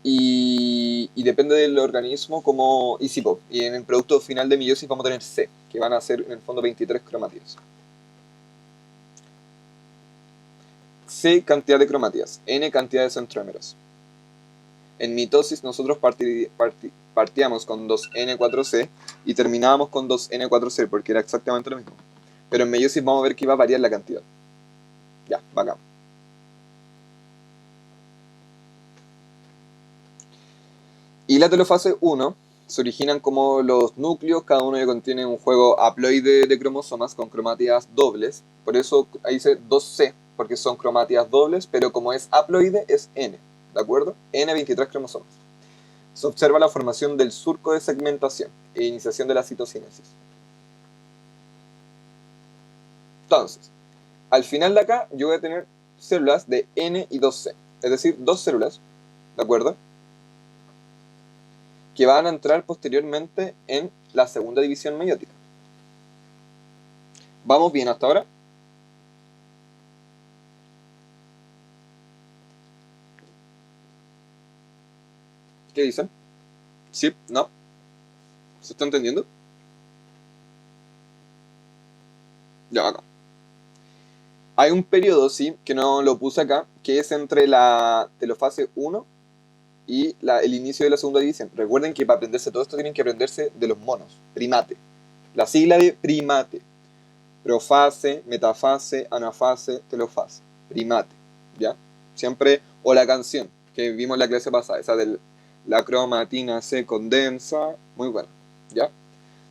y depende del organismo como ISIPO. Y en el producto final de meiosis vamos a tener C, que van a ser en el fondo 23 cromátidos. C cantidad de cromátidas, N cantidad de centrómeros. En mitosis nosotros partíamos con 2N4C y terminábamos con 2N4C porque era exactamente lo mismo. Pero en meiosis vamos a ver que iba a variar la cantidad. Ya, bacán. Y la telofase 1 se originan como los núcleos, cada uno contiene un juego haploide de cromosomas con cromátidas dobles. Por eso ahí dice 2C, porque son cromátidas dobles, pero como es haploide es N, ¿de acuerdo? N 23 cromosomas. Se observa la formación del surco de segmentación e iniciación de la citocinesis. Entonces, al final de acá yo voy a tener células de N y 2C, es decir, dos células, ¿de acuerdo? Que van a entrar posteriormente en la segunda división meiótica. ¿Vamos bien hasta ahora? ¿Qué dicen? ¿Sí? ¿No? ¿Se está entendiendo? Ya, acá. Hay un periodo, sí, que no lo puse acá, que es entre la telofase 1 y el inicio de la segunda división. Recuerden que para aprenderse todo esto tienen que aprenderse de los monos, primate. La sigla de primate. Profase, metafase, anafase, telofase. Primate. ¿Ya? Siempre, o la canción que vimos en la clase pasada, esa de la cromatina se condensa. Muy buena. ¿Ya?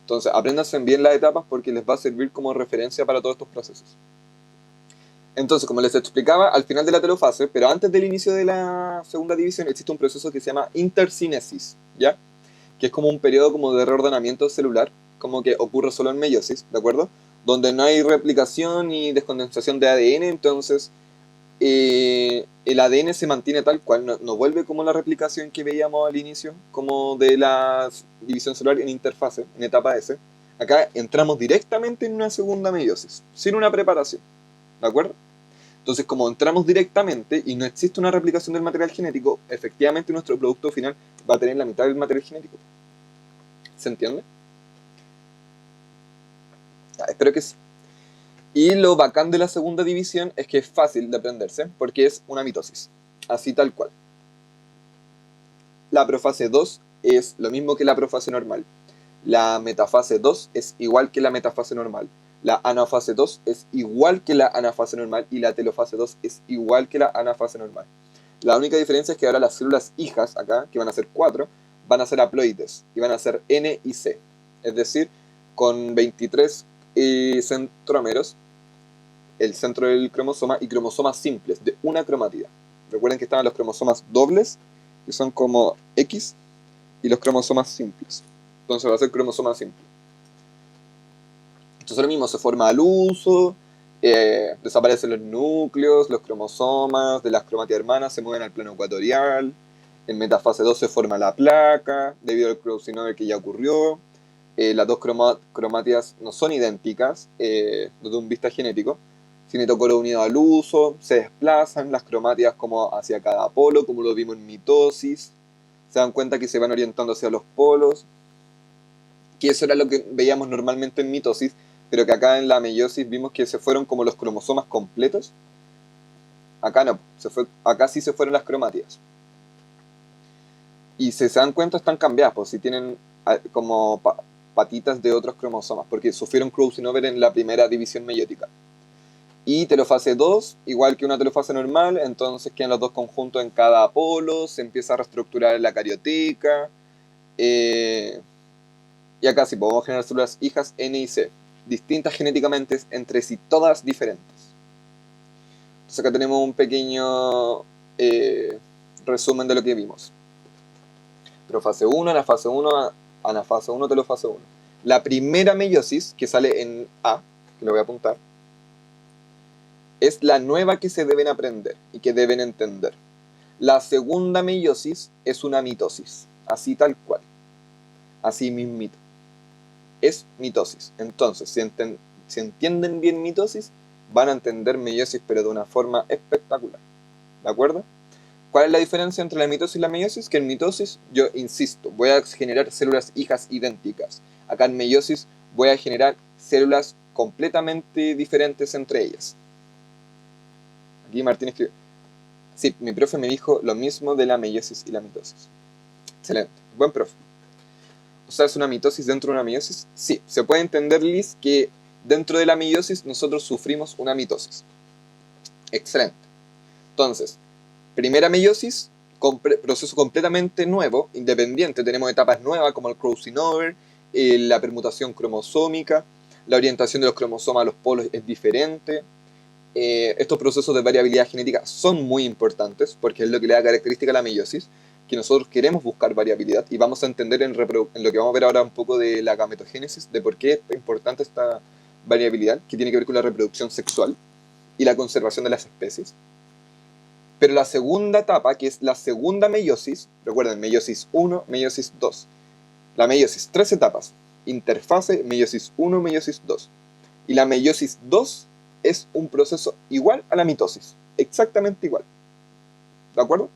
Entonces, apréndanse bien las etapas porque les va a servir como referencia para todos estos procesos. Entonces, como les explicaba, al final de la telofase, pero antes del inicio de la segunda división, existe un proceso que se llama intercinesis, ¿ya? Que es como un periodo como de reordenamiento celular, como que ocurre solo en meiosis, ¿de acuerdo? Donde no hay replicación ni descondensación de ADN, entonces el ADN se mantiene tal cual, no vuelve como la replicación que veíamos al inicio, como de la división celular en interfase, en etapa S. Acá entramos directamente en una segunda meiosis, sin una preparación, ¿de acuerdo? Entonces, como entramos directamente y no existe una replicación del material genético, efectivamente nuestro producto final va a tener la mitad del material genético. ¿Se entiende? Ya, espero que sí. Y lo bacán de la segunda división es que es fácil de aprenderse, porque es una mitosis. Así tal cual. La profase 2 es lo mismo que la profase normal. La metafase 2 es igual que la metafase normal. La anafase 2 es igual que la anafase normal y la telofase 2 es igual que la anafase normal. La única diferencia es que ahora las células hijas, acá, que van a ser 4, van a ser haploides y van a ser N y C. Es decir, con 23 centrómeros, el centro del cromosoma, y cromosomas simples de una cromatida. Recuerden que estaban los cromosomas dobles, que son como X, y los cromosomas simples. Entonces va a ser cromosoma simple. Entonces lo mismo, se forma al uso, desaparecen los núcleos, los cromosomas de las cromátidas hermanas se mueven al plano ecuatorial. En metafase 2 se forma la placa, debido al crossover que ya ocurrió. Las dos cromátidas no son idénticas desde un vista genético. Cinetocoro unido al uso, se desplazan las cromátidas como hacia cada polo, como lo vimos en mitosis. Se dan cuenta que se van orientando hacia los polos, que eso era lo que veíamos normalmente en mitosis, pero que acá en la meiosis vimos que se fueron como los cromosomas completos. Acá no, acá sí se fueron las cromátidas. Y si se dan cuenta están cambiadas, pues si tienen como patitas de otros cromosomas, porque sufrieron crossing over en la primera división meiótica. Y telofase 2, igual que una telofase normal, entonces quedan los dos conjuntos en cada polo, se empieza a reestructurar la carioteca, eh, y acá sí podemos generar células hijas N y C, distintas genéticamente entre sí, todas diferentes. Entonces acá tenemos un pequeño resumen de lo que vimos. Profase 1, anafase 1, anafase 1, telofase 1. La primera meiosis, que sale en A, que lo voy a apuntar, es la nueva que se deben aprender y que deben entender. La segunda meiosis es una mitosis, así tal cual, así mismito. Es mitosis. Entonces, si entienden bien mitosis, van a entender meiosis, pero de una forma espectacular. ¿De acuerdo? ¿Cuál es la diferencia entre la mitosis y la meiosis? Que en mitosis, yo insisto, voy a generar células hijas idénticas. Acá en meiosis voy a generar células completamente diferentes entre ellas. Aquí Martín escribe. Sí, mi profe me dijo lo mismo de la meiosis y la mitosis. Excelente, buen profe. O sea, ¿es una mitosis dentro de una meiosis? Sí, se puede entender, Liz, que dentro de la meiosis nosotros sufrimos una mitosis. Excelente. Entonces, primera meiosis, proceso completamente nuevo, independiente. Tenemos etapas nuevas como el crossing over, la permutación cromosómica, la orientación de los cromosomas a los polos es diferente. Estos procesos de variabilidad genética son muy importantes porque es lo que le da característica a la meiosis, que nosotros queremos buscar variabilidad y vamos a entender en lo que vamos a ver ahora un poco de la gametogénesis, de por qué es importante esta variabilidad, que tiene que ver con la reproducción sexual y la conservación de las especies. Pero la segunda etapa, que es la segunda meiosis, recuerden, meiosis 1, meiosis 2. La meiosis, 3 etapas. Interfase, meiosis 1, meiosis 2. Y la meiosis 2 es un proceso igual a la mitosis. Exactamente igual. ¿De acuerdo?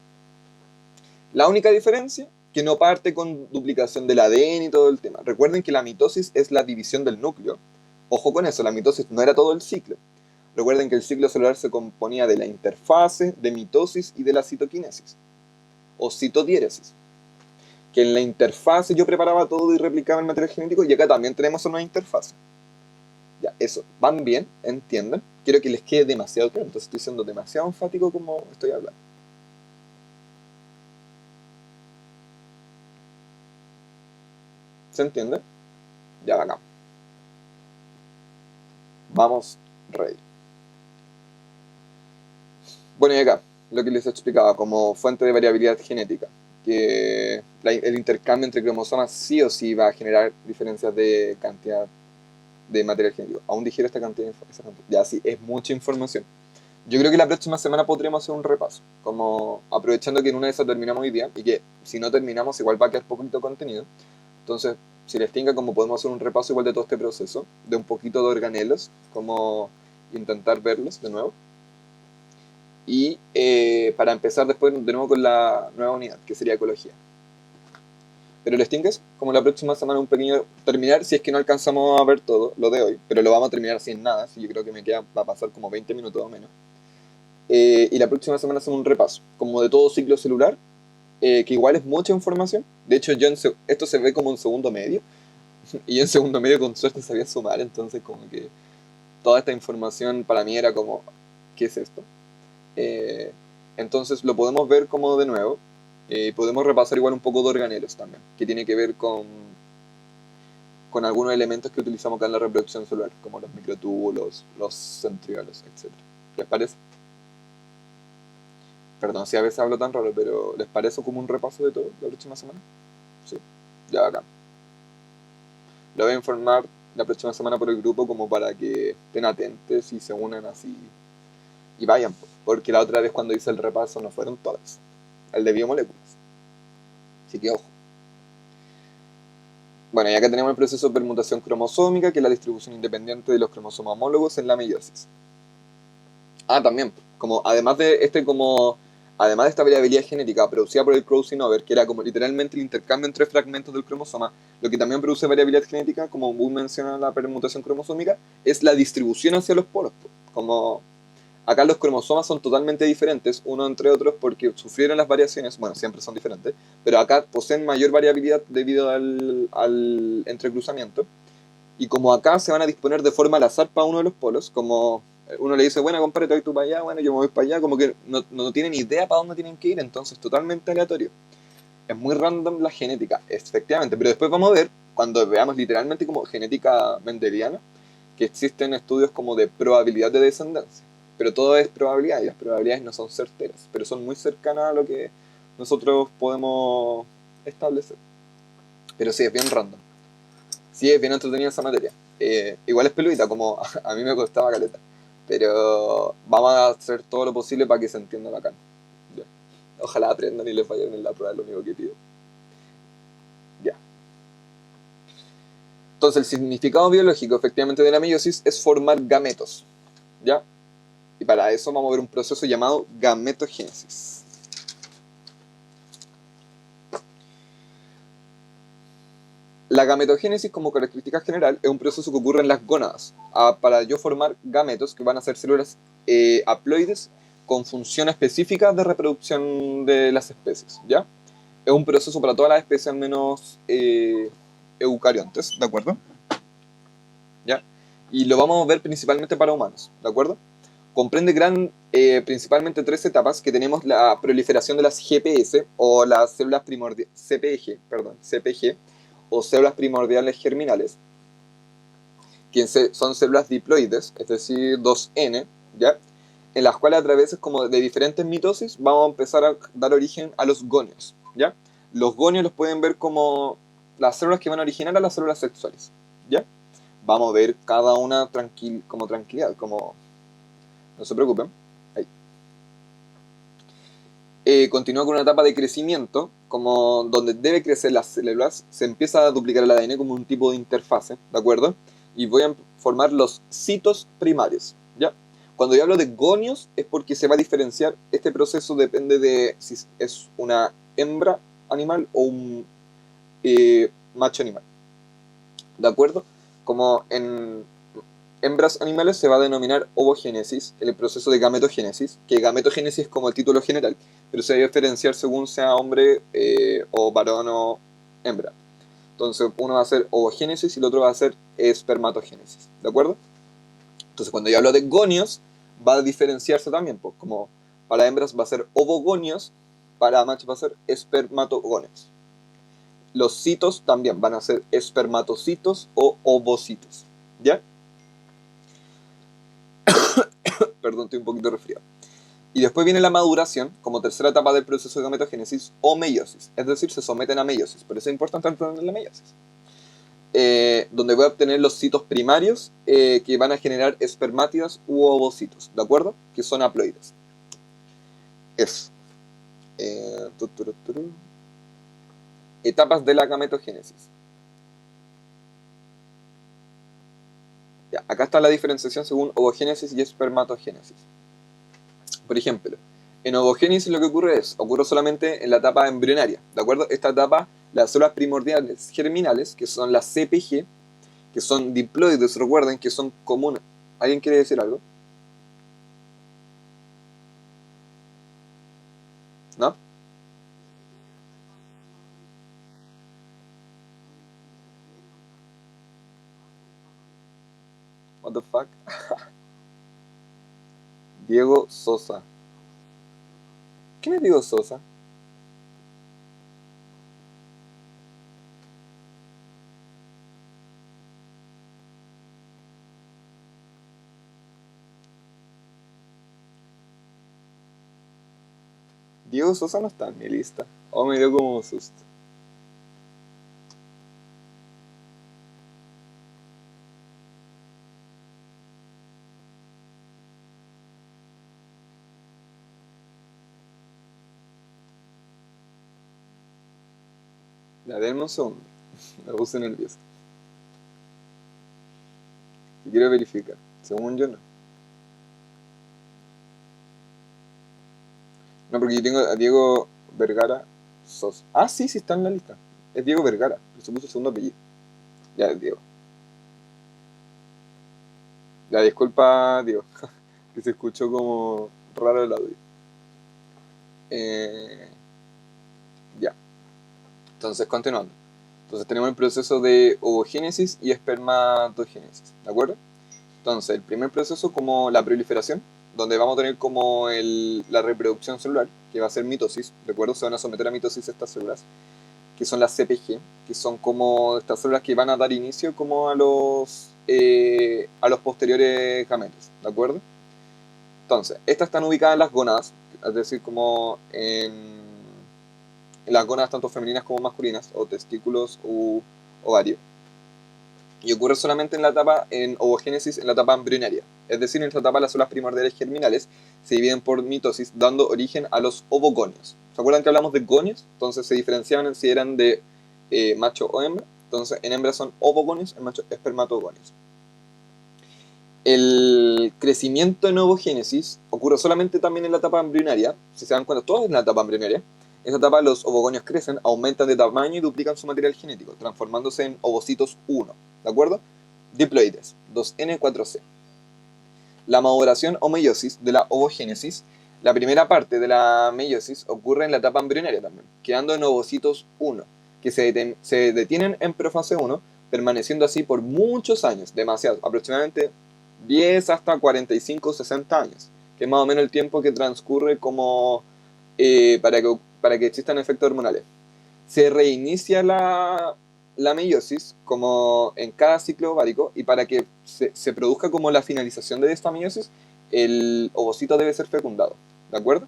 La única diferencia, que no parte con duplicación del ADN y todo el tema. Recuerden que la mitosis es la división del núcleo. Ojo con eso, la mitosis no era todo el ciclo. Recuerden que el ciclo celular se componía de la interfase, de mitosis y de la citoquinesis, o citodiéresis. Que en la interfase yo preparaba todo y replicaba el material genético, y acá también tenemos una interfase. Ya, eso, ¿van bien? ¿Entienden? Quiero que les quede demasiado claro, entonces estoy siendo demasiado enfático como estoy hablando. ¿Se entiende? Ya, bacán. Vamos, rey. Bueno, y acá, lo que les explicaba como fuente de variabilidad genética, que el intercambio entre cromosomas sí o sí va a generar diferencias de cantidad de material genético. Aún digiero esta cantidad de información. Ya, sí, es mucha información. Yo creo que la próxima semana podríamos hacer un repaso, como aprovechando que en una de esas terminamos hoy día, y que si no terminamos igual va a quedar poquito contenido. Entonces, si les tinca, como podemos hacer un repaso igual de todo este proceso, de un poquito de organelos, como intentar verlos de nuevo. Y para empezar después de nuevo con la nueva unidad, que sería ecología. Pero les tinques, como la próxima semana un pequeño terminar, si es que no alcanzamos a ver todo lo de hoy, pero lo vamos a terminar sin nada, así yo creo que me queda, va a pasar como 20 minutos o menos. Y la próxima semana hacemos un repaso, como de todo ciclo celular, que igual es mucha información. De hecho, esto se ve como un segundo medio, y yo en segundo medio con suerte sabía sumar, entonces como que toda esta información para mí era como, ¿qué es esto? Eh, entonces lo podemos ver como de nuevo. Podemos repasar igual un poco de organelos también, que tiene que ver con algunos elementos que utilizamos acá en la reproducción celular, como los microtúbulos, los centriolos, etc. ¿Les parece? Perdón si a veces hablo tan raro, pero ¿les parece como un repaso de todo la próxima semana? Sí, ya acá. Lo voy a informar la próxima semana por el grupo como para que estén atentos y se unan así y vayan, porque la otra vez cuando hice el repaso no fueron todas, el de biomoléculas. Así que ojo. Bueno, y acá tenemos el proceso de permutación cromosómica, que es la distribución independiente de los cromosomas homólogos en la meiosis. Ah, también, como además de esta variabilidad genética producida por el crossing over, que era como literalmente el intercambio entre fragmentos del cromosoma, lo que también produce variabilidad genética, como Boone menciona la permutación cromosómica, es la distribución hacia los polos. Como Acá los cromosomas son totalmente diferentes, uno entre otros, porque sufrieron las variaciones, bueno, siempre son diferentes, pero acá poseen mayor variabilidad debido al entrecruzamiento. Y como acá se van a disponer de forma al azar para uno de los polos, como uno le dice, bueno, compadre, te vas tú para allá, bueno, yo me voy para allá, como que no tienen idea para dónde tienen que ir, entonces totalmente aleatorio. Es muy random la genética, efectivamente, pero después vamos a ver, cuando veamos literalmente como genética mendeliana, que existen estudios como de probabilidad de descendencia, pero todo es probabilidad y las probabilidades no son certeras, pero son muy cercanas a lo que nosotros podemos establecer. Pero sí, es bien random. Sí, es bien entretenida esa materia. Igual es peludita, como a mí me costaba caleta. Pero vamos a hacer todo lo posible para que se entienda bacán. Ya. Ojalá aprendan y les vayan en la prueba, es lo único que pido. Ya. Entonces, el significado biológico efectivamente de la meiosis es formar gametos. ¿Ya? Y para eso vamos a ver un proceso llamado gametogénesis. La gametogénesis, como característica general, es un proceso que ocurre en las gónadas para yo formar gametos, que van a ser células haploides con función específica de reproducción de las especies. ¿Ya? Es un proceso para todas las especies menos eucariontes, ¿de acuerdo? ¿Ya? Y lo vamos a ver principalmente para humanos, ¿de acuerdo? Comprende principalmente tres etapas, que tenemos la proliferación de las GPS o las células primordiales, CPG, perdón, CPG, o células primordiales germinales, que son células diploides, es decir, 2N, ¿ya? En las cuales a través como de diferentes mitosis vamos a empezar a dar origen a los gonios, ¿ya? Los gonios los pueden ver como las células que van a originar a las células sexuales, ¿ya? Vamos a ver cada una como tranquilidad, como no se preocupen. Ahí. Continúa con una etapa de crecimiento, como donde debe crecer las células, se empieza a duplicar el ADN como un tipo de interfase, ¿de acuerdo? Y voy a formar los citos primarios, ¿ya? Cuando yo hablo de gonios es porque se va a diferenciar, este proceso depende de si es una hembra animal o un macho animal, ¿de acuerdo? Como en hembras animales se va a denominar ovogénesis, el proceso de gametogénesis, que gametogénesis es como el título general, pero se va a diferenciar según sea hombre o varón o hembra. Entonces uno va a ser ovogénesis y el otro va a ser espermatogénesis, ¿de acuerdo? Entonces cuando yo hablo de gonios, va a diferenciarse también, pues como para hembras va a ser ovogonios, para machos va a ser espermatogonios. Los citos también van a ser espermatocitos o ovocitos, ¿ya? Perdón, estoy un poquito resfriado. Y después viene la maduración, como tercera etapa del proceso de gametogénesis, o meiosis. Es decir, se someten a meiosis. Por eso es importante entender la meiosis. Donde voy a obtener los citos primarios que van a generar espermátidas u ovocitos, ¿de acuerdo? Que son haploides. Eso. Eh, tu, tu, tu, tu. Etapas de la gametogénesis. Ya, acá está la diferenciación según ovogénesis y espermatogénesis. Por ejemplo, en ovogénesis lo que ocurre solamente en la etapa embrionaria, ¿de acuerdo? Esta etapa, las células primordiales germinales, que son las CPG, que son diploides, recuerden que son comunes. ¿Alguien quiere decir algo? ¿No? What the fuck? Diego Sosa. ¿Quién es Diego Sosa? Diego Sosa no está en mi lista. Oh, me dio como un susto. Ya, denme un segundo. Me puse nervioso. Y quiero verificar. Según yo no. No, porque yo tengo a Diego Vergara Sosa. Ah, sí, sí está en la lista. Es Diego Vergara. Pero se puso el segundo apellido. Ya, es Diego. Ya, disculpa, Diego. que se escuchó como raro el audio. Ya, entonces continuando. Entonces tenemos el proceso de ovogénesis y espermatogénesis, ¿de acuerdo? Entonces, el primer proceso como la proliferación, donde vamos a tener como la reproducción celular, que va a ser mitosis, ¿recuerdo? Se van a someter a mitosis estas células, que son las CPG, que son como estas células que van a dar inicio como a los posteriores gametos, ¿de acuerdo? Entonces, estas están ubicadas en las gónadas, es decir, como en las gónadas tanto femeninas como masculinas, o testículos u ovario. Y ocurre solamente en la etapa, en ovogénesis, en la etapa embrionaria. Es decir, en esta etapa las células primordiales germinales se dividen por mitosis, dando origen a los ovogonios. ¿Se acuerdan que hablamos de gonios? Entonces se diferenciaban si eran de macho o hembra. Entonces en hembra son ovogonios, en macho espermatogonios. El crecimiento en ovogénesis ocurre solamente también en la etapa embrionaria. Si se dan cuenta, todo es en la etapa embrionaria. En esta etapa los ovogonios crecen, aumentan de tamaño y duplican su material genético, transformándose en ovocitos 1, ¿de acuerdo? Diploides, 2N4C. La maduración o meiosis de la ovogénesis, la primera parte de la meiosis ocurre en la etapa embrionaria también, quedando en ovocitos 1, que se detienen en profase 1, permaneciendo así por muchos años, demasiado, aproximadamente 10 hasta 45 o 60 años, que es más o menos el tiempo que transcurre como para que existan efectos hormonales. Se reinicia la meiosis como en cada ciclo ovárico, y para que se produzca como la finalización de esta meiosis, el ovocito debe ser fecundado, ¿de acuerdo?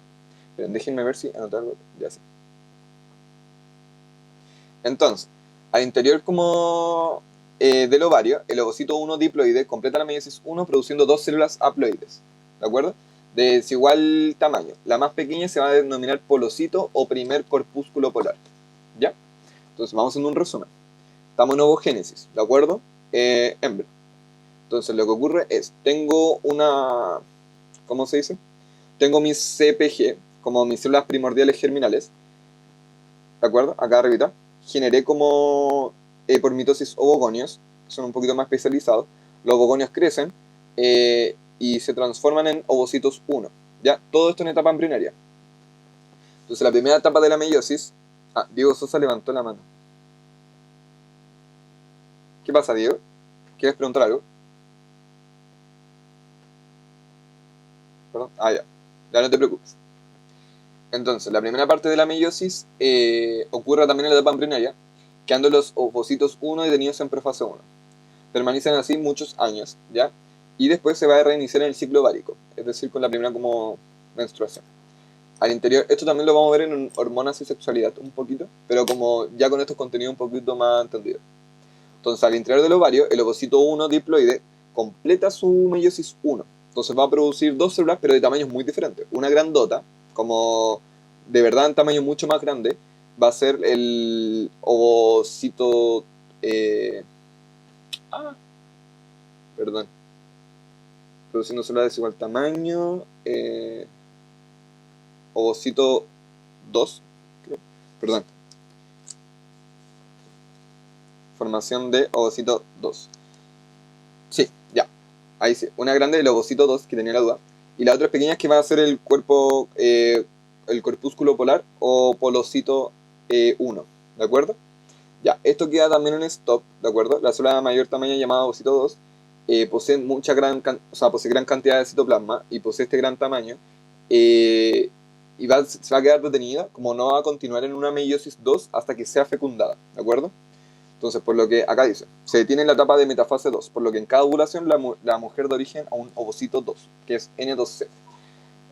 Pero déjenme ver si anotar algo, ya sé. Entonces, al interior como del ovario, el ovocito 1 diploide completa la meiosis 1 produciendo dos células haploides, ¿de acuerdo? De desigual tamaño. La más pequeña se va a denominar polocito o primer corpúsculo polar, ¿ya? Entonces vamos haciendo un resumen. Estamos en ovogénesis, ¿de acuerdo? Hembra. Entonces lo que ocurre es, tengo una, ¿cómo se dice? Tengo mis CPG, como mis células primordiales germinales, ¿de acuerdo? Acá arriba. Generé como por mitosis ovogonios, que son un poquito más especializados. Los ovogonios crecen y se transforman en ovocitos 1. ¿Ya? Todo esto en etapa embrionaria. Entonces la primera etapa de la meiosis... Ah, Diego Sosa levantó la mano. ¿Qué pasa, Diego? ¿Quieres preguntar algo? ¿Perdón? Ah, ya. Ya no te preocupes. Entonces, la primera parte de la meiosis ocurre también en la etapa embrionaria, quedando los ovocitos 1 detenidos en profase 1. Permanecen así muchos años, ¿ya? Y después se va a reiniciar en el ciclo ovárico, es decir, con la primera como menstruación. Al interior, esto también lo vamos a ver en hormonas y sexualidad un poquito, pero como ya con estos contenidos un poquito más entendidos. Entonces, al interior del ovario, el ovocito 1 diploide completa su meiosis 1. Entonces va a producir dos células, pero de tamaños muy diferentes. Una grandota, como de verdad en tamaño mucho más grande, va a ser el ovocito... perdón. Produciendo células de desigual tamaño. Ovocito 2, creo. Perdón. Formación de ovocito 2. Sí, ya. Ahí sí. Una grande del ovocito 2, que tenía la duda. Y la otra pequeña es que va a ser el cuerpo, el corpúsculo polar o polocito 1. ¿De acuerdo? Ya, esto queda también en stop, ¿de acuerdo? La célula de mayor tamaño llamada ovocito 2 posee posee gran cantidad de citoplasma y posee este gran tamaño, eh, y se va a quedar detenida, como no va a continuar en una meiosis 2 hasta que sea fecundada, ¿de acuerdo? Entonces, por lo que acá dice, se detiene en la etapa de metafase 2, por lo que en cada ovulación la mujer da origen a un ovocito 2, que es N2C.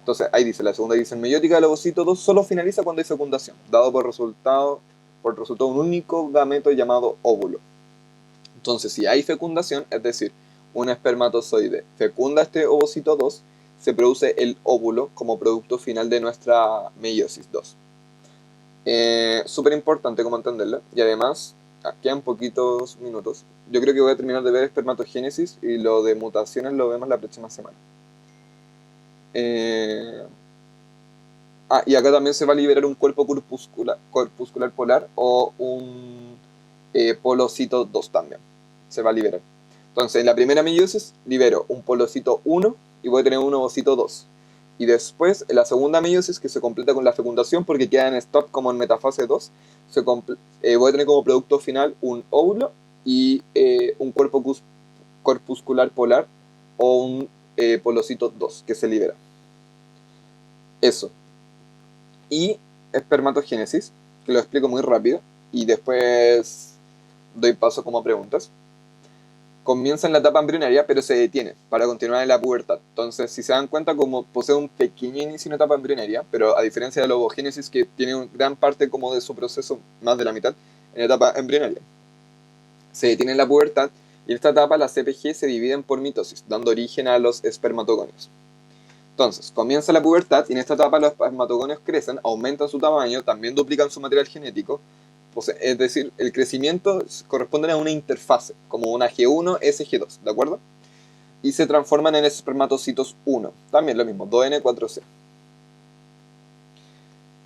Entonces, ahí dice, la segunda división meiótica del ovocito 2 solo finaliza cuando hay fecundación, dado por resultado un único gameto llamado óvulo. Entonces, si hay fecundación, es decir, un espermatozoide fecunda este ovocito 2, se produce el óvulo como producto final de nuestra meiosis 2. Súper importante como entenderlo. Y además, quedan poquitos minutos. Yo creo que voy a terminar de ver espermatogénesis y lo de mutaciones lo vemos la próxima semana. Y acá también se va a liberar un cuerpo corpuscular polar o un polocito 2 también. Se va a liberar. Entonces, en la primera meiosis libero un polocito 1 y voy a tener un ovocito 2. Y después, en la segunda meiosis, que se completa con la fecundación, porque queda en stop como en metafase 2, voy a tener como producto final un óvulo y un cuerpo corpuscular polar o un polocito 2 que se libera. Eso. Y espermatogénesis, que lo explico muy rápido y después doy paso como a preguntas. Comienza en la etapa embrionaria, pero se detiene para continuar en la pubertad. Entonces, si se dan cuenta, como posee un pequeño inicio en etapa embrionaria, pero a diferencia de la ovogénesis, que tiene gran parte como de su proceso, más de la mitad, en etapa embrionaria. Se detiene en la pubertad y en esta etapa las CPG se dividen por mitosis, dando origen a los espermatogonios. Entonces, comienza la pubertad y en esta etapa los espermatogonios crecen, aumentan su tamaño, también duplican su material genético. Es decir, el crecimiento corresponde a una interfase, como una G1, SG2, ¿de acuerdo? Y se transforman en espermatocitos 1, también lo mismo, 2N4C.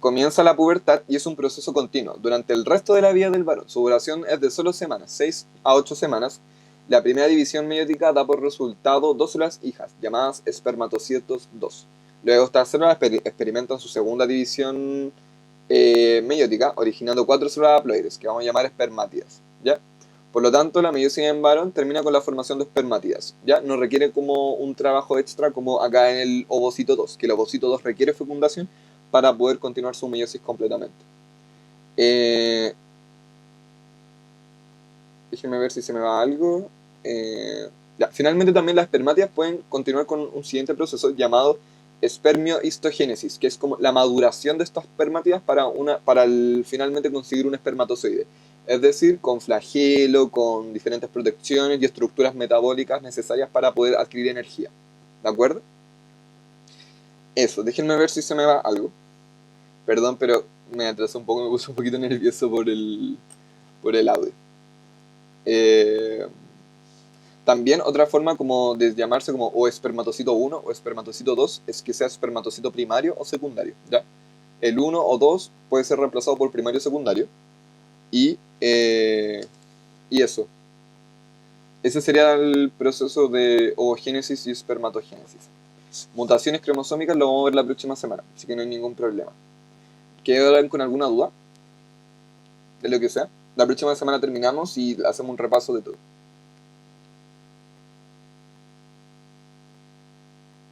Comienza la pubertad y es un proceso continuo durante el resto de la vida del varón. Su duración es de solo semanas, 6 a 8 semanas. La primera división meiótica da por resultado dos células hijas, llamadas espermatocitos 2. Luego estas células experimentan su segunda división meiótica, originando 4 células haploides, que vamos a llamar espermátidas, ¿ya? Por lo tanto, la meiosis en varón termina con la formación de espermátidas, ¿ya? No requiere como un trabajo extra como acá en el ovocito 2, que el ovocito 2 requiere fecundación para poder continuar su meiosis completamente. Eh, Déjenme ver si se me va algo. Ya. Finalmente también las espermátidas pueden continuar con un siguiente proceso llamado espermiohistogénesis, que es como la maduración de estas espermátidas para finalmente conseguir un espermatozoide. Es decir, con flagelo, con diferentes protecciones y estructuras metabólicas necesarias para poder adquirir energía. ¿De acuerdo? Eso, déjenme ver si se me va algo. Perdón, pero me atrasó un poco, me puse un poquito nervioso por el audio. Eh, También otra forma como de llamarse como o espermatocito 1 o espermatocito 2 es que sea espermatocito primario o secundario, ¿ya? El 1 o 2 puede ser reemplazado por primario o secundario y, eh, y eso. Ese sería el proceso de ovogénesis y espermatogénesis. Mutaciones cromosómicas lo vamos a ver la próxima semana, así que no hay ningún problema. ¿Quedan con alguna duda de lo que sea? La próxima semana terminamos y hacemos un repaso de todo.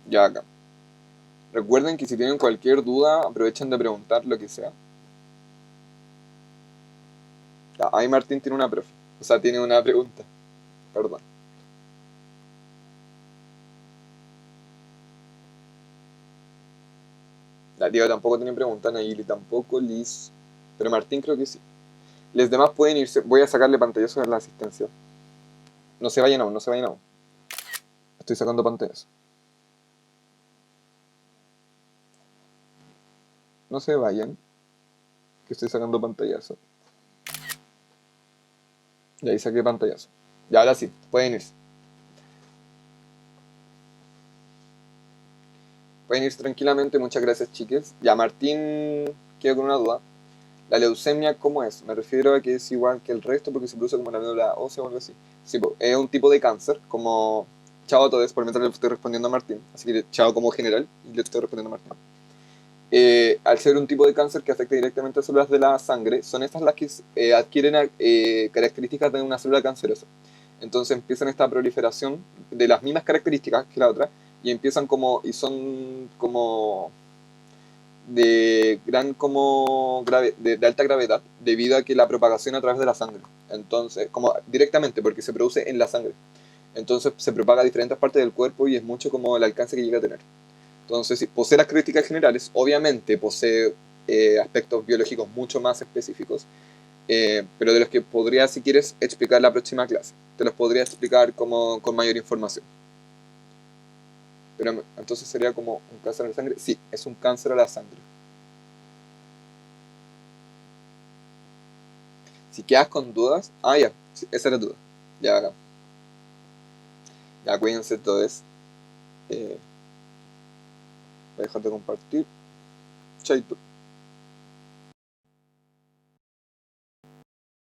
Ya acá. Recuerden que si tienen cualquier duda, aprovechen de preguntar lo que sea. Ya, ahí Martín tiene una profe. O sea, tiene una pregunta. Perdón. La Diego tampoco tiene pregunta, Nayili tampoco, Liz. Pero Martín creo que sí. Los demás pueden irse. Voy a sacarle pantallazos a la asistencia. No se vayan aún, no se vayan aún. Estoy sacando pantallas. No se vayan, que estoy sacando pantallazo. Y ahí saqué pantallazo. Y ahora sí, pueden irse. Pueden irse tranquilamente, muchas gracias, chiques. Ya, Martín quedó con una duda. ¿La leucemia cómo es? Me refiero a que es igual que el resto porque se produce como la médula ósea o algo así. Sí, es un tipo de cáncer, como... Chao a todos, por mientras le estoy respondiendo a Martín. Así que chao como general y le estoy respondiendo a Martín. Al ser un tipo de cáncer que afecta directamente a células de la sangre, son estas las que adquieren características de una célula cancerosa. Entonces empiezan esta proliferación de las mismas características que la otra y empiezan y son como de gran de alta gravedad debido a que la propagación a través de la sangre. Entonces, como directamente porque se produce en la sangre. Entonces se propaga a diferentes partes del cuerpo y es mucho como el alcance que llega a tener. Entonces, si posee las características generales, obviamente posee aspectos biológicos mucho más específicos, pero de los que podría, si quieres, explicar la próxima clase. Te los podría explicar como, con mayor información. Pero entonces sería como un cáncer a la sangre. Sí, es un cáncer a la sangre. Si quedas con dudas, ya, sí, esa era la duda. Ya, acá. Ya, cuídense todos. Voy a dejar de compartir. Chaito.